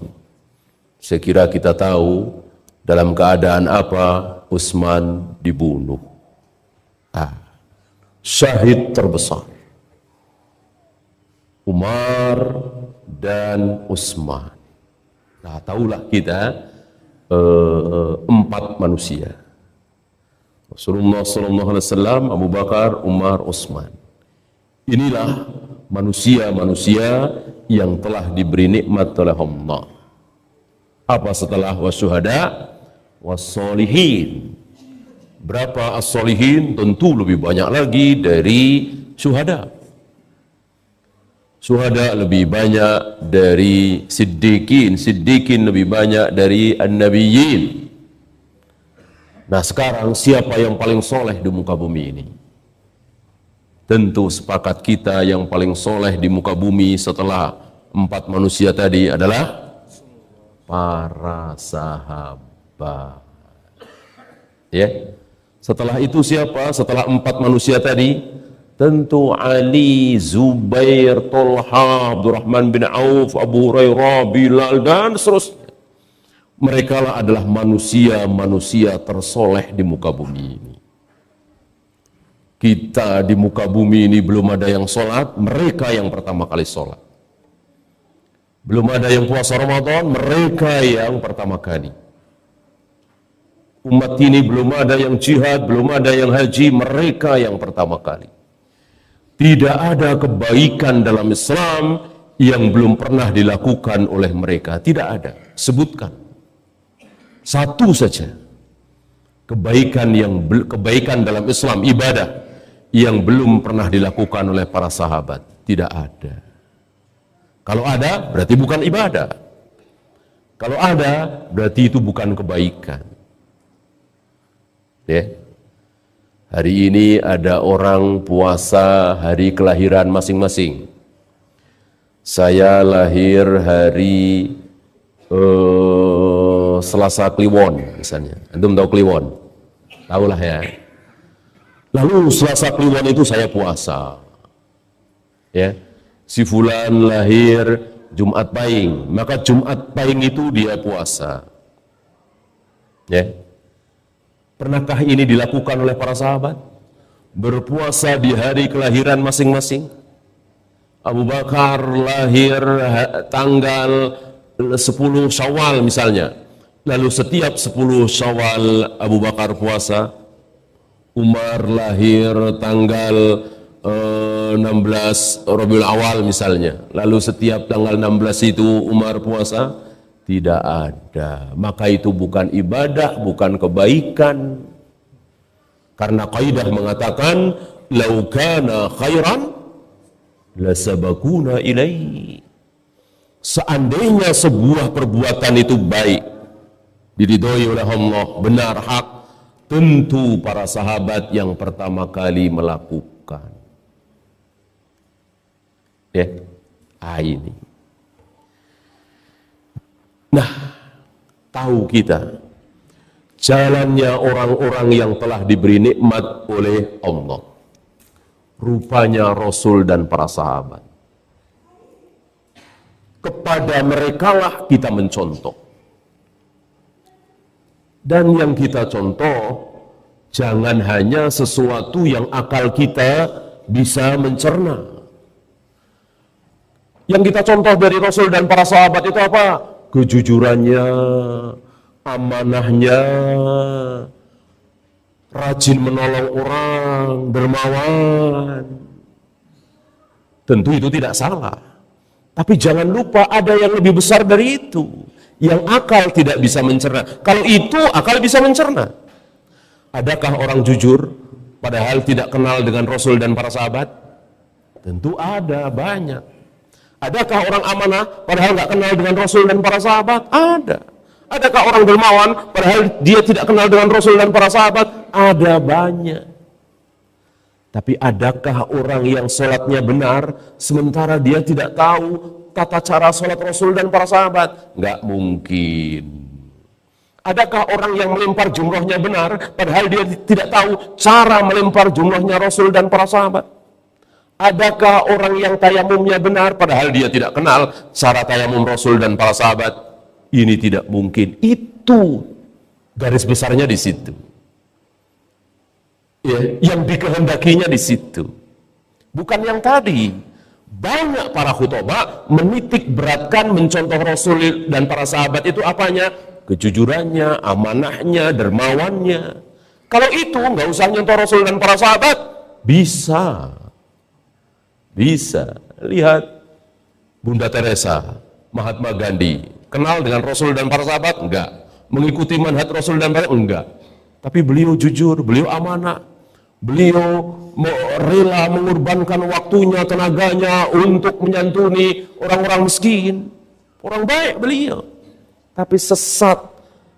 Saya kira kita tahu dalam keadaan apa Utsman dibunuh. Syahid terbesar, Umar dan Utsman. Nah, tahulah kita 4 manusia. Rasulullah SAW, Abu Bakar, Umar, Utsman. Inilah manusia-manusia yang telah diberi nikmat oleh Allah. Apa setelah wasyuhada? Wassolihin. Berapa as-solihin? Tentu lebih banyak lagi dari syuhada. Syuhada lebih banyak dari siddiqin, siddiqin lebih banyak dari an-nabiyyin. Nah sekarang siapa yang paling soleh di muka bumi ini? Tentu sepakat kita yang paling soleh di muka bumi setelah 4 manusia tadi adalah para sahabat. Ya. Setelah itu siapa? Setelah 4 manusia tadi, tentu Ali, Zubair, Tolha, Abdurrahman bin Auf, Abu Hurairah, Bilal, dan seterusnya. Mereka lah adalah manusia-manusia tersoleh di muka bumi ini. Kita di muka bumi ini belum ada yang sholat, mereka yang pertama kali sholat. Belum ada yang puasa Ramadan, mereka yang pertama kali. Umat ini belum ada yang jihad, belum ada yang haji, mereka yang pertama kali. Tidak ada kebaikan dalam Islam yang belum pernah dilakukan oleh mereka. Tidak ada. Sebutkan. Satu saja. Kebaikan dalam Islam, ibadah, yang belum pernah dilakukan oleh para sahabat. Tidak ada. Kalau ada, berarti bukan ibadah. Kalau ada, berarti itu bukan kebaikan. Ya. Hari ini ada orang puasa hari kelahiran masing-masing. Saya lahir hari Selasa Kliwon misalnya. Antum tahu Kliwon? Tahulah ya. Lalu Selasa Kliwon itu saya puasa. Ya. Si fulan lahir Jumat Pahing, maka Jumat Pahing itu dia puasa. Ya. Pernahkah ini dilakukan oleh para sahabat? Berpuasa di hari kelahiran masing-masing. Abu Bakar lahir tanggal 10 Syawal misalnya. Lalu setiap 10 Syawal Abu Bakar puasa. Umar lahir tanggal 16 Rabiul Awal misalnya. Lalu setiap tanggal 16 itu Umar puasa. Tidak ada. Maka itu bukan ibadah, bukan kebaikan. Karena kaidah mengatakan, "Lau kana khairan lasabakuna ilaihi." Seandainya sebuah perbuatan itu baik, diridhoi oleh Allah, benar, hak, tentu para sahabat yang pertama kali melakukan. Ya, ini. Nah, tahu kita jalannya orang-orang yang telah diberi nikmat oleh Allah. Rupanya Rasul dan para sahabat. Kepada merekalah kita mencontoh. Dan yang kita contoh, jangan hanya sesuatu yang akal kita bisa mencerna. Yang kita contoh dari Rasul dan para sahabat itu apa? Kejujurannya, amanahnya, rajin menolong orang, dermawan. Tentu itu tidak salah. Tapi jangan lupa ada yang lebih besar dari itu, yang akal tidak bisa mencerna. Kalau itu akal bisa mencerna. Adakah orang jujur padahal tidak kenal dengan Rasul dan para sahabat? Tentu ada, banyak. Adakah orang amanah padahal nggak kenal dengan Rasul dan para sahabat? Ada. Adakah orang dermawan padahal dia tidak kenal dengan Rasul dan para sahabat? Ada, banyak. Tapi adakah orang yang sholatnya benar sementara dia tidak tahu tata cara sholat Rasul dan para sahabat? Nggak mungkin. Adakah orang yang melempar jumrohnya benar padahal dia tidak tahu cara melempar jumrohnya Rasul dan para sahabat? Adakah orang yang tayamumnya benar padahal dia tidak kenal cara tayamum Rasul dan para sahabat? Ini tidak mungkin. Itu garis besarnya di situ. Ya, yang dikehendakinya di situ. Bukan yang tadi. Banyak para khutbah menitik beratkan mencontoh Rasul dan para sahabat itu apanya? Kejujurannya, amanahnya, dermawannya. Kalau itu nggak usah nyontoh Rasul dan para sahabat, bisa. Bisa. Lihat Bunda Teresa, Mahatma Gandhi, kenal dengan Rasul dan para sahabat? Enggak. Mengikuti manhaj Rasul dan para sahabat? Enggak. Tapi beliau jujur, beliau amanah, beliau rela mengorbankan waktunya, tenaganya untuk menyantuni orang-orang miskin. Orang baik beliau. Tapi sesat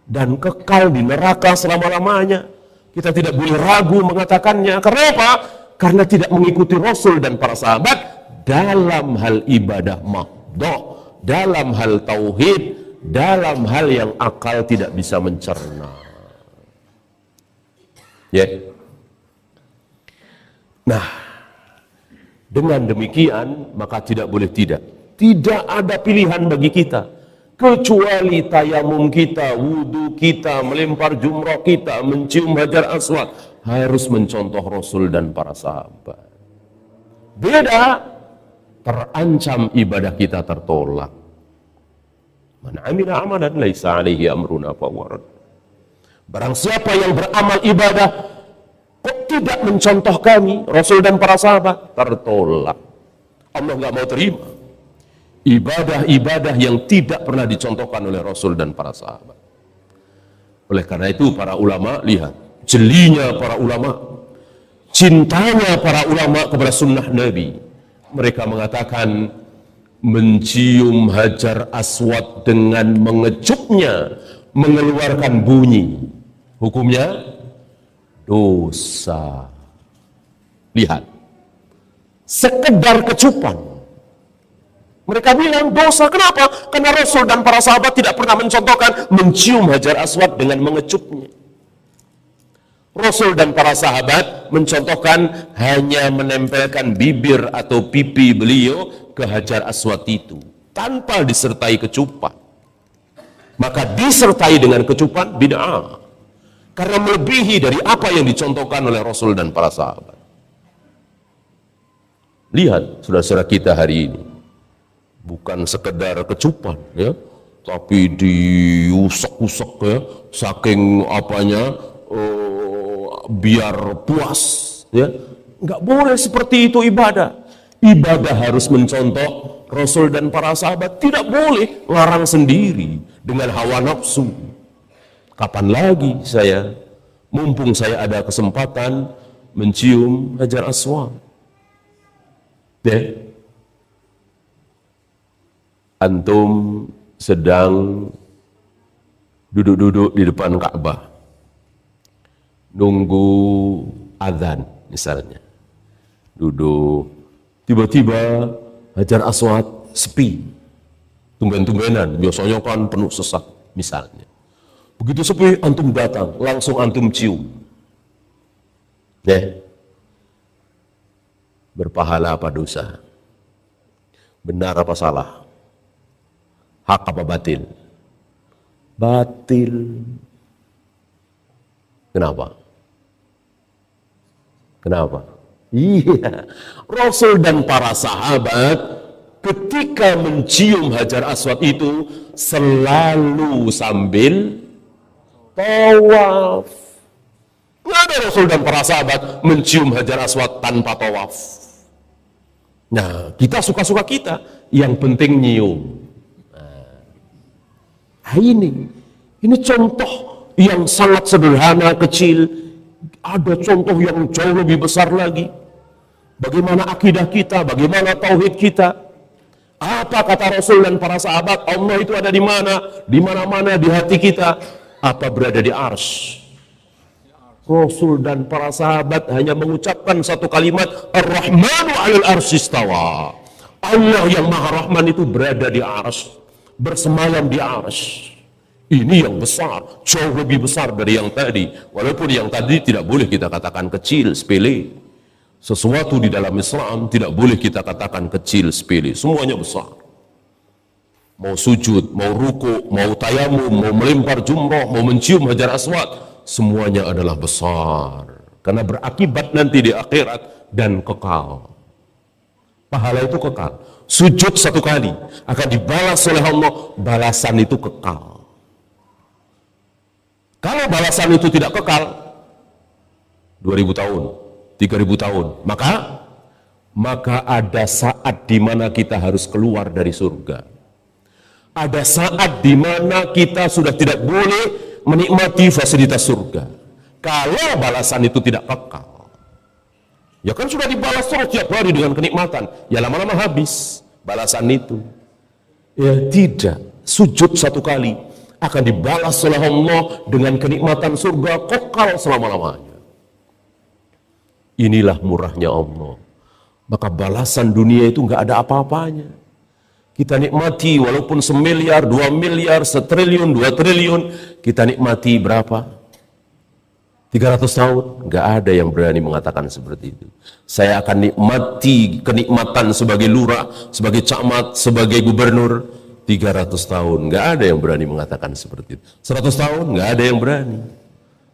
dan kekal di neraka selama-lamanya. Kita tidak boleh ragu mengatakannya. Karena apa? Karena tidak mengikuti Rasul dan para sahabat dalam hal ibadah mahdoh, dalam hal tauhid, dalam hal yang akal tidak bisa mencerna. Ya. Nah, dengan demikian maka tidak boleh tidak. Tidak ada pilihan bagi kita kecuali tayamum kita, wudu kita, melempar jumrah kita, mencium hajar aswad harus mencontoh Rasul dan para sahabat. Beda, terancam ibadah kita tertolak. Man amila amalan laisa alaihi amruna fahuwa radd. Barang siapa yang beramal ibadah kok tidak mencontoh kami, Rasul dan para sahabat, tertolak. Allah nggak mau terima ibadah-ibadah yang tidak pernah dicontohkan oleh Rasul dan para sahabat. Oleh karena itu para ulama, lihat jelinya para ulama, cintanya para ulama kepada sunnah Nabi. Mereka mengatakan mencium hajar aswad dengan mengecupnya, mengeluarkan bunyi, hukumnya dosa. Lihat, sekedar kecupan mereka bilang dosa. Kenapa? Karena Rasul dan para sahabat tidak pernah mencontohkan mencium hajar aswad dengan mengecupnya. Rasul dan para sahabat mencontohkan hanya menempelkan bibir atau pipi beliau ke hajar aswad itu tanpa disertai kecupan. Maka disertai dengan kecupan bid'ah, karena melebihi dari apa yang dicontohkan oleh Rasul dan para sahabat. Lihat saudara-saudara kita hari ini, bukan sekedar kecupan ya, tapi diusek-usek ya, saking apanya biar puas ya. Nggak boleh seperti itu ibadah. Ibadah harus mencontoh Rasul dan para sahabat, tidak boleh larang sendiri dengan hawa nafsu. Kapan lagi saya, mumpung saya ada kesempatan mencium hajar aswad ya. Antum sedang duduk-duduk di depan Ka'bah, nunggu azan misalnya, duduk, tiba-tiba hajar aswad sepi, tumben-tumbenan, biasanya kan penuh sesak misalnya. Begitu sepi, antum datang, langsung antum cium ya. Berpahala apa dosa? Benar apa salah? Hak apa batil? Batil. Kenapa? Kenapa? Iya, Rasul dan para sahabat ketika mencium hajar aswad itu selalu sambil tawaf. Nggak ada Rasul dan para sahabat mencium hajar aswad tanpa tawaf. Nah, kita suka-suka kita, yang penting nyium. Ini contoh yang sangat sederhana, kecil. Ada contoh yang jauh lebih besar lagi. Bagaimana akidah kita, bagaimana tauhid kita. Apa kata Rasul dan para sahabat? Allah itu ada di mana? Di mana-mana di hati kita. Apa berada di arsy? Rasul dan para sahabat hanya mengucapkan satu kalimat, Ar-Rahmanu 'alal arsy istawa. Allah yang Maha Rahman itu berada di arsy, bersemayam di arsy. Ini yang besar, jauh lebih besar dari yang tadi. Walaupun yang tadi tidak boleh kita katakan kecil, sepele. Sesuatu di dalam Islam tidak boleh kita katakan kecil, sepele. Semuanya besar. Mau sujud, mau ruku, mau tayamum, mau melempar jumrah, mau mencium hajar aswad, semuanya adalah besar. Karena berakibat nanti di akhirat dan kekal. Pahala itu kekal. Sujud satu kali akan dibalas oleh Allah, balasan itu kekal. Kalau balasan itu tidak kekal, 2000 tahun, 3000 tahun, maka ada saat di mana kita harus keluar dari surga. Ada saat di mana kita sudah tidak boleh menikmati fasilitas surga. Kalau balasan itu tidak kekal. Ya kan sudah dibalas terus tiap hari dengan kenikmatan. Ya lama-lama habis balasan itu. Ya tidak. Sujud satu kali akan dibalas oleh Allah dengan kenikmatan surga kekal selama-lamanya. Inilah murahnya Allah. Maka balasan dunia itu nggak ada apa-apanya. Kita nikmati walaupun 1 miliar, 2 miliar, 1 triliun, 2 triliun, kita nikmati berapa? 300 tahun? Nggak ada yang berani mengatakan seperti itu. Saya akan nikmati kenikmatan sebagai lurah, sebagai camat, sebagai gubernur 300 tahun. Nggak ada yang berani mengatakan seperti itu. 100 tahun? Nggak ada yang berani.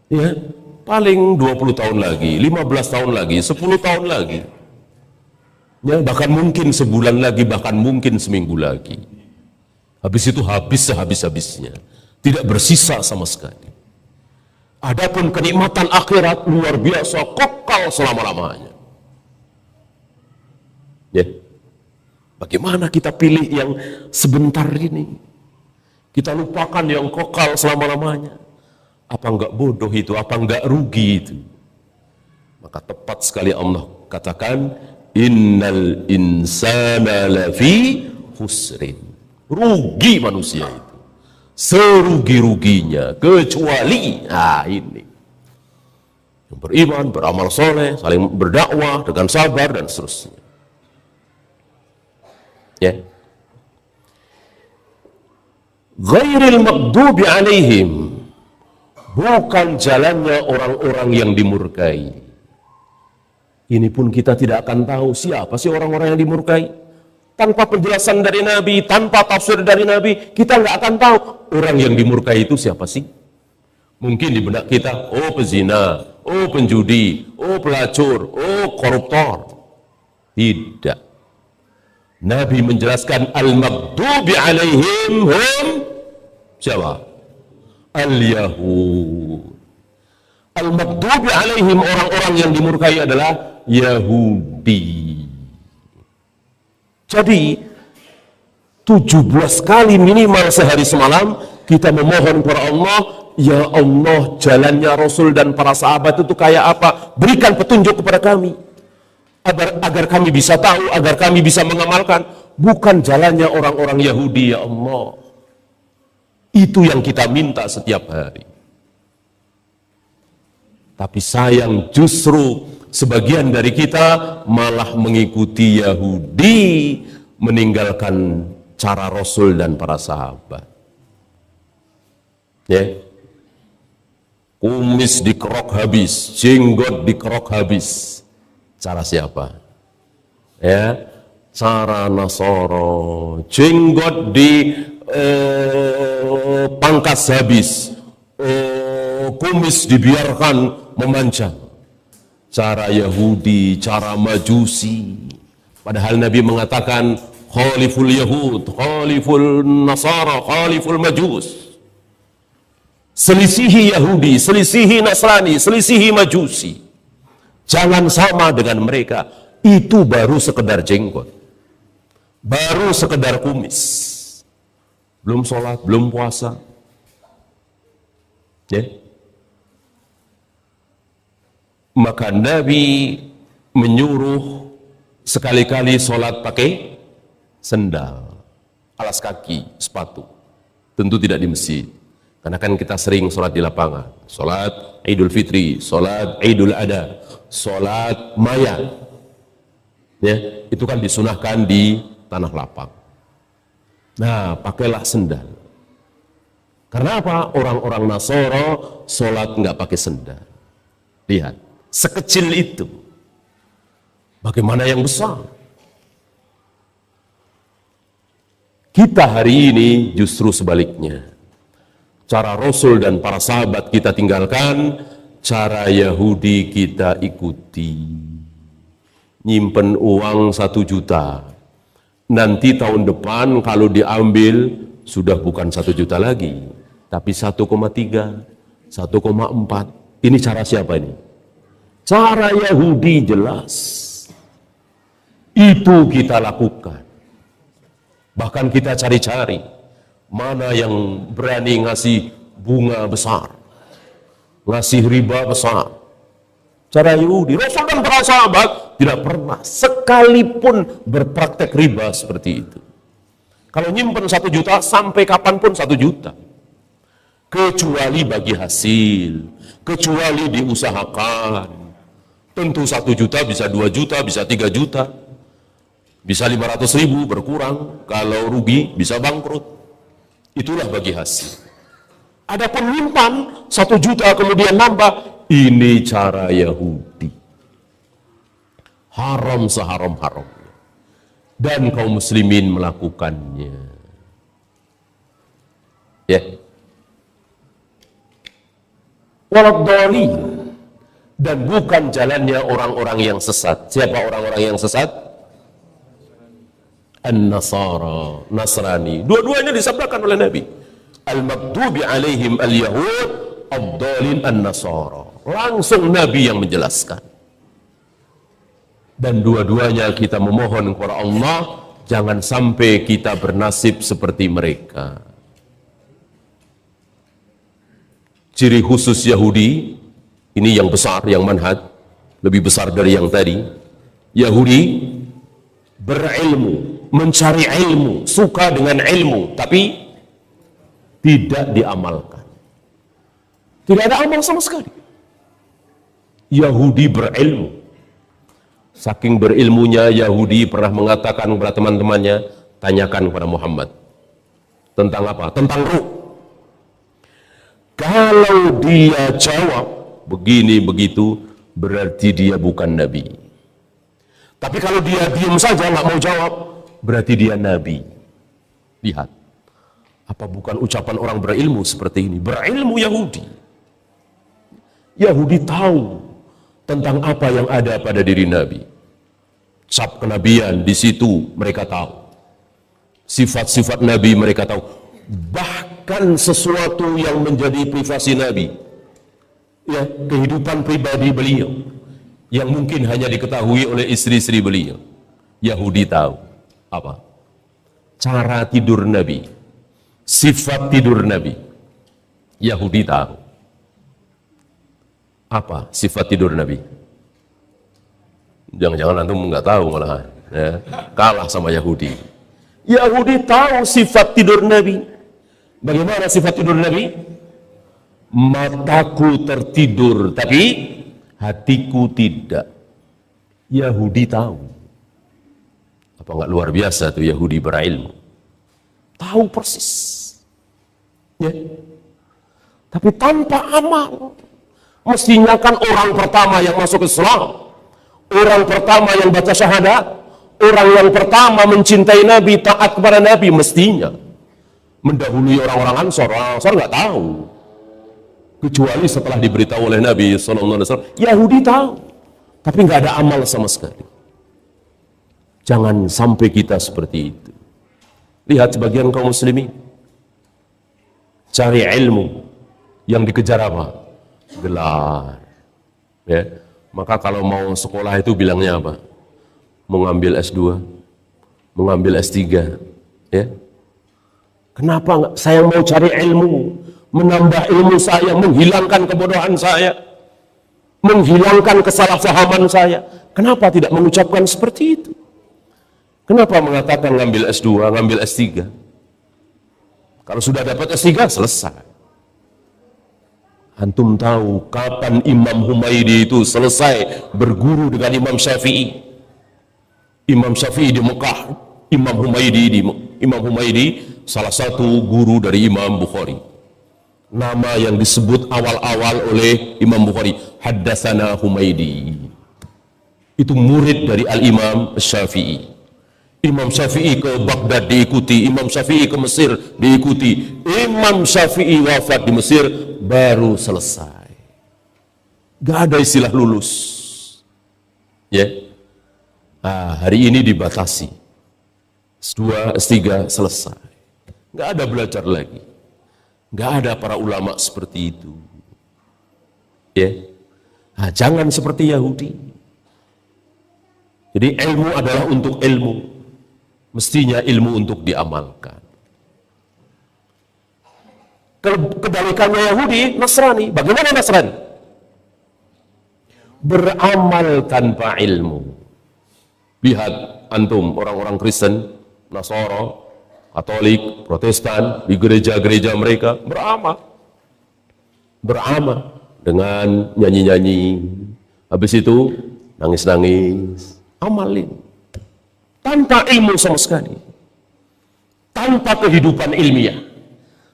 Ya, paling 20 tahun lagi, 15 tahun lagi, 10 tahun lagi. Ya, bahkan mungkin sebulan lagi, bahkan mungkin seminggu lagi. Habis itu habis sehabis-habisnya. Tidak bersisa sama sekali. Adapun kenikmatan akhirat luar biasa, kekal selama-lamanya. Ya. Bagaimana kita pilih yang sebentar ini? Kita lupakan yang kekal selama-lamanya. Apa enggak bodoh itu? Apa enggak rugi itu? Maka tepat sekali Allah katakan, innal insana lafi khusrin. Rugi manusia itu. Serugi-ruginya. Kecuali, ini. Yang beriman, beramal soleh, saling berdakwah dengan sabar dan seterusnya. Ya. Ghairil maghdubi alaihim. Bukan jalannya orang-orang yang dimurkai. Ini pun kita tidak akan tahu siapa sih orang-orang yang dimurkai. Tanpa penjelasan dari Nabi, tanpa tafsir dari Nabi, kita nggak akan tahu orang yang dimurkai itu siapa sih. Mungkin di benak kita, oh pezina, oh penjudi, oh pelacur, oh koruptor. Tidak. Nabi menjelaskan al-maghdubi alaihim hum siapa? Al-Yahud. Al-maghdubi alaihim, orang-orang yang dimurkai adalah Yahudi. Jadi 17 kali minimal sehari semalam kita memohon kepada Allah, ya Allah, jalannya Rasul dan para sahabat itu kayak apa? Berikan petunjuk kepada kami agar kami bisa tahu, agar kami bisa mengamalkan. Bukan jalannya orang-orang Yahudi, ya Allah. Itu yang kita minta setiap hari. Tapi sayang justru sebagian dari kita malah mengikuti Yahudi, meninggalkan cara Rasul dan para sahabat. Ya. Kumis dikerok habis, jenggot dikerok habis. Cara siapa? Ya, cara Nasoro. Jenggot pangkas habis. Kumis dibiarkan memanjang. Cara Yahudi, cara Majusi. Padahal Nabi mengatakan khaliful Yahud, khaliful Nasara, khaliful Majus. Selisihi Yahudi, selisihi Nasrani, selisihi Majusi. Jangan sama dengan mereka. Itu baru sekedar jenggot. Baru sekedar kumis. Belum sholat, belum puasa. Ya. Maka Nabi menyuruh sekali-kali sholat pakai sendal, alas kaki, sepatu. Tentu tidak di masjid. Karena kan kita sering sholat di lapangan. Sholat Idul Fitri, sholat Idul Adha, sholat maya. Ya, itu kan disunahkan di tanah lapang. Nah, pakailah sendal. Karena apa? Orang-orang Nasoro sholat nggak pakai sendal. Lihat, sekecil itu. Bagaimana yang besar? Kita hari ini justru sebaliknya. Cara Rasul dan para sahabat kita tinggalkan, cara Yahudi kita ikuti. Nyimpen uang 1 juta. Nanti tahun depan kalau diambil sudah bukan 1 juta lagi, tapi 1,3, 1,4. Ini cara siapa ini? Cara Yahudi jelas. Itu kita lakukan. Bahkan kita cari-cari. Mana yang berani ngasih bunga besar, ngasih riba besar? Cara Yahudi. Rasul dan para sahabat tidak pernah sekalipun berpraktek riba seperti itu. Kalau nyimpen 1 juta, sampai kapanpun 1 juta. Kecuali bagi hasil, kecuali diusahakan. Tentu 1 juta bisa 2 juta, bisa 3 juta, bisa 500 ribu berkurang. Kalau rugi bisa bangkrut. Itulah bagi hasil. Adapun nyimpan 1 juta kemudian nambah, ini cara Yahudi. Haram seharam-haramnya. Dan kaum muslimin melakukannya. Ya. Waladhdallin. Dan bukan jalannya orang-orang yang sesat. Siapa orang-orang yang sesat? An-Nasara, Nasrani. Dua-duanya disabdakan oleh Nabi. Al-Maghdubi alaihim al-Yahud, ad-dhalin an-Nasara. Langsung Nabi yang menjelaskan. Dan dua-duanya kita memohon kepada Allah, jangan sampai kita bernasib seperti mereka. Ciri khusus Yahudi, ini yang besar, yang manhaj, lebih besar dari yang tadi. Yahudi berilmu, mencari ilmu, suka dengan ilmu, tapi tidak diamalkan. Tidak ada amal sama sekali. Yahudi berilmu. Saking berilmunya, Yahudi pernah mengatakan kepada teman-temannya, tanyakan kepada Muhammad. Tentang apa? Tentang ruh. Kalau dia jawab begini begitu, berarti dia bukan Nabi. Tapi kalau dia diam saja, nggak mau jawab, berarti dia Nabi. Lihat. Apa bukan ucapan orang berilmu seperti ini? Berilmu Yahudi. Yahudi tahu tentang apa yang ada pada diri Nabi. Cap kenabian di situ mereka tahu. Sifat-sifat Nabi mereka tahu. Bahkan sesuatu yang menjadi privasi Nabi, ya, kehidupan pribadi beliau yang mungkin hanya diketahui oleh istri-istri beliau. Yahudi tahu. Apa? Cara tidur Nabi, sifat tidur Nabi. Yahudi tahu. Apa sifat tidur Nabi? Jangan-jangan antum nggak tahu malah, ya, kalah sama Yahudi. Yahudi tahu sifat tidur Nabi. Bagaimana sifat tidur Nabi? Mataku tertidur, tapi hatiku tidak. Yahudi tahu. Apa nggak luar biasa tuh Yahudi berilmu? Tahu persis. Ya. Tapi tanpa amal. Mestinya kan orang pertama yang masuk Islam, orang pertama yang baca syahadat, orang yang pertama mencintai Nabi, taat kepada Nabi, mestinya mendahului orang-orang Ansor. Orang Ansor nggak tahu, kecuali setelah diberitahu oleh Nabi SAW. Yahudi tahu, tapi nggak ada amal sama sekali. Jangan sampai kita seperti itu. Lihat sebagian kaum muslimin cari ilmu, yang dikejar apa? Gelar. Ya. Maka kalau mau sekolah itu bilangnya apa? Mengambil S2, mengambil S3. Ya. Kenapa saya mau cari ilmu, menambah ilmu saya, menghilangkan kebodohan saya, menghilangkan kesalahpahaman saya? Kenapa tidak mengucapkan seperti itu? Kenapa mengatakan ngambil S2, ngambil S3? Kalau sudah dapat S3, selesai. Antum tahu kapan Imam Humaidi itu selesai berguru dengan Imam Syafi'i? Imam Syafi'i di Mekah, Imam Humaidi salah satu guru dari Imam Bukhari. Nama yang disebut awal-awal oleh Imam Bukhari, Haddatsana Humaidi. Itu murid dari Al-Imam Syafi'i. Imam Syafi'i ke Baghdad diikuti, Imam Syafi'i ke Mesir diikuti. Imam Syafi'i wafat di Mesir, baru selesai. Gak ada istilah lulus. Ya. Nah, hari ini dibatasi. S2, S3 selesai. Gak ada belajar lagi. Gak ada para ulama seperti itu. Ya. Nah, jangan seperti Yahudi. Jadi ilmu adalah untuk ilmu. Mestinya ilmu untuk diamalkan. Kebalikannya Yahudi, Nasrani. Bagaimana Nasrani? Beramal tanpa ilmu. Lihat antum orang-orang Kristen, Nasara, Katolik, Protestan di gereja-gereja mereka beramal dengan nyanyi-nyanyi. Habis itu nangis-nangis, amalin tanpa ilmu sama sekali, tanpa kehidupan ilmiah.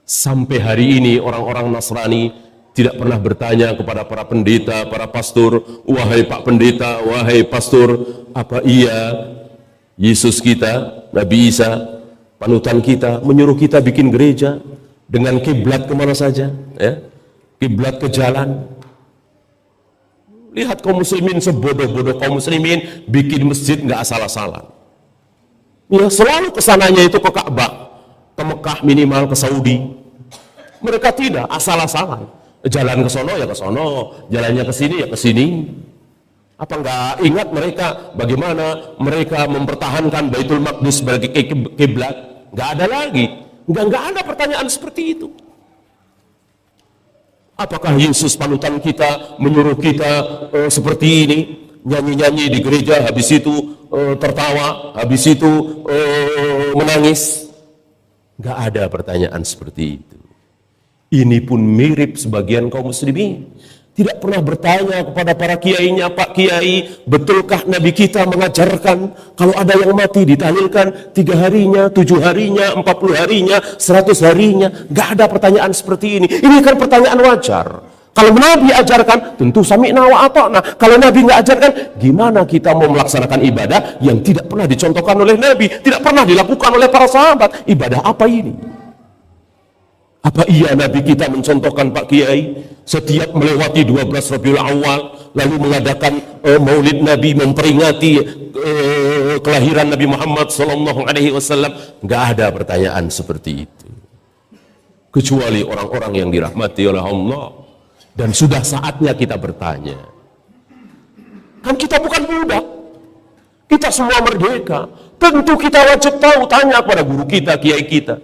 Sampai hari ini orang-orang Nasrani tidak pernah bertanya kepada para pendeta, para pastor, wahai Pak Pendeta, wahai pastor, apa iya Yesus kita, Nabi Isa, panutan kita, menyuruh kita bikin gereja dengan kiblat kemana saja, ya, kiblat ke jalan. Lihat kaum muslimin, sebodoh-bodoh kaum muslimin bikin masjid nggak asal-asalan. Ya, selalu kesananya itu ke Ka'bah, ke Mekah, minimal ke Saudi. Mereka tidak asal-asalan. Jalan ke sono ya ke sono, jalannya ke sini ya ke sini. Apa nggak ingat mereka bagaimana mereka mempertahankan Baitul Maqdis sebagai kiblat? Nggak ada lagi, nggak ada pertanyaan seperti itu. Apakah Yesus panutan kita menyuruh kita seperti ini, nyanyi-nyanyi di gereja, habis itu tertawa, habis itu menangis? Nggak ada pertanyaan seperti itu. Ini pun mirip sebagian kaum muslimin. Tidak pernah bertanya kepada para kiainya, Pak Kiai, betulkah Nabi kita mengajarkan kalau ada yang mati ditahlilkan 3 harinya, 7 harinya, 40 harinya, 100 harinya? Gak ada pertanyaan seperti ini. Ini kan pertanyaan wajar. Kalau Nabi ajarkan, tentu sami'na wa ata'na. Kalau Nabi nggak ajarkan, gimana kita mau melaksanakan ibadah yang tidak pernah dicontohkan oleh Nabi, tidak pernah dilakukan oleh para sahabat? Ibadah apa ini? Apa iya Nabi kita mencontohkan Pak Kiai setiap melewati 12 Rabiul Awal lalu mengadakan maulid Nabi, memperingati kelahiran Nabi Muhammad SAW? Nggak ada pertanyaan seperti itu, kecuali orang-orang yang dirahmati oleh Allah. Dan sudah saatnya kita bertanya. Kan kita bukan budak, kita semua merdeka. Tentu kita wajib tahu, tanya kepada guru kita, kiai kita.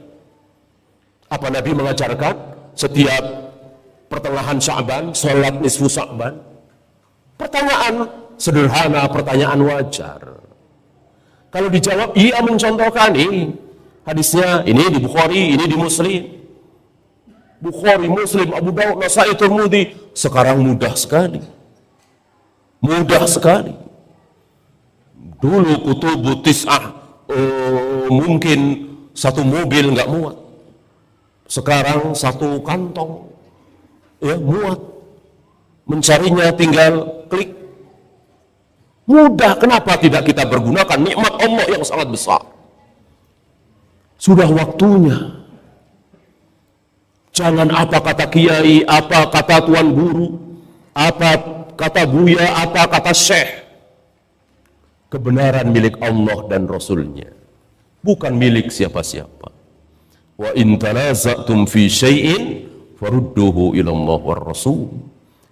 Apa Nabi mengajarkan setiap pertengahan Sya'ban sholat nisfu Sya'ban? Pertanyaan sederhana, pertanyaan wajar. Kalau dijawab iya mencontohkan, ini hadisnya ini di Bukhari, ini di Muslim. Bukhari, Muslim, Abu Daud, Nasai, Tirmidzi. Sekarang mudah sekali, mudah sekali. Dulu kutubu tis'ah mungkin satu mobil nggak muat. Sekarang satu kantong ya muat, mencarinya tinggal klik. Mudah. Kenapa tidak kita bergunakan nikmat Allah yang sangat besar? Sudah waktunya. Jangan apa kata kiai, apa kata tuan guru, apa kata buya, apa kata syekh. Kebenaran milik Allah dan Rasulnya, bukan milik siapa-siapa. Wa in tanaza'tum fi syai'in farudduhu ila Allah war Rasul.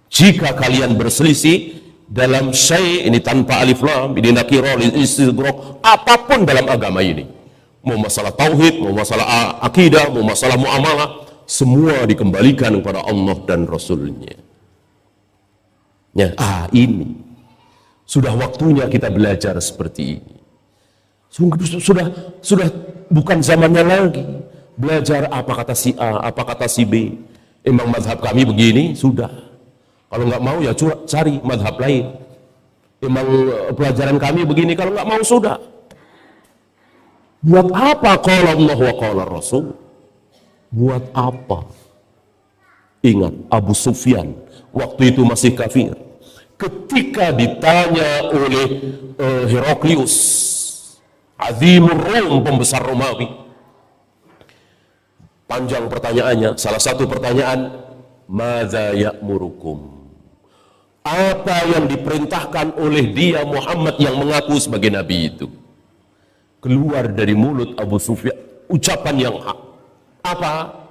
Jika kalian berselisih dalam syai', ini tanpa alif lam, ini nakirah lil istidrak, apapun dalam agama ini, mau masalah tauhid, mau masalah akidah, mau masalah muamalah, semua dikembalikan kepada Allah dan Rasulnya. Ya, ini sudah waktunya kita belajar seperti ini. Sudah bukan zamannya lagi belajar apa kata si A, apa kata si B. Emang mazhab kami begini, sudah. Kalau nggak mau ya cari mazhab lain. Emang pelajaran kami begini, kalau nggak mau sudah. Buat apa qala Allah wa qala Rasul? Buat apa? Ingat Abu Sufyan waktu itu masih kafir. Ketika ditanya oleh Heraklius, Azimur Rum, pembesar Romawi, panjang pertanyaannya, salah satu pertanyaan, madza ya'murukum? Apa yang diperintahkan oleh dia Muhammad yang mengaku sebagai nabi itu? Keluar dari mulut Abu Sufyan ucapan yang hak. Apa?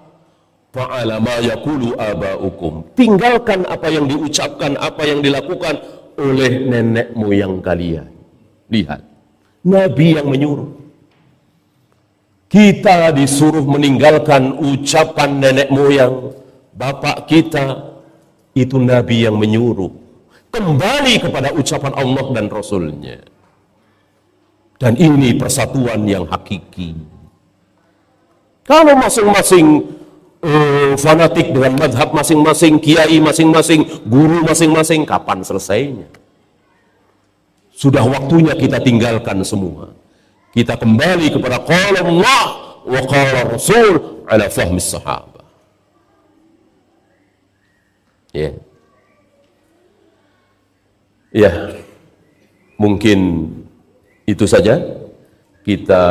Fa'ala ma yaqulu aba'ukum. Tinggalkan apa yang diucapkan, apa yang dilakukan oleh nenek moyang kalian. Lihat, nabi yang menyuruh. Kita disuruh meninggalkan ucapan nenek moyang, bapak kita. Itu Nabi yang menyuruh. Kembali kepada ucapan Allah dan Rasulnya. Dan ini persatuan yang hakiki. Kalau masing-masing fanatik dengan madhab masing-masing, kiai masing-masing, guru masing-masing, kapan selesainya? Sudah waktunya kita tinggalkan semua. Kita kembali kepada qala Allah wa qala Rasul ala fahmi sahabah. Ya. Ya. Mungkin itu saja. Kita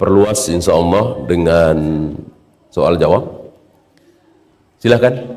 perluas insya Allah dengan soal jawab. Silakan.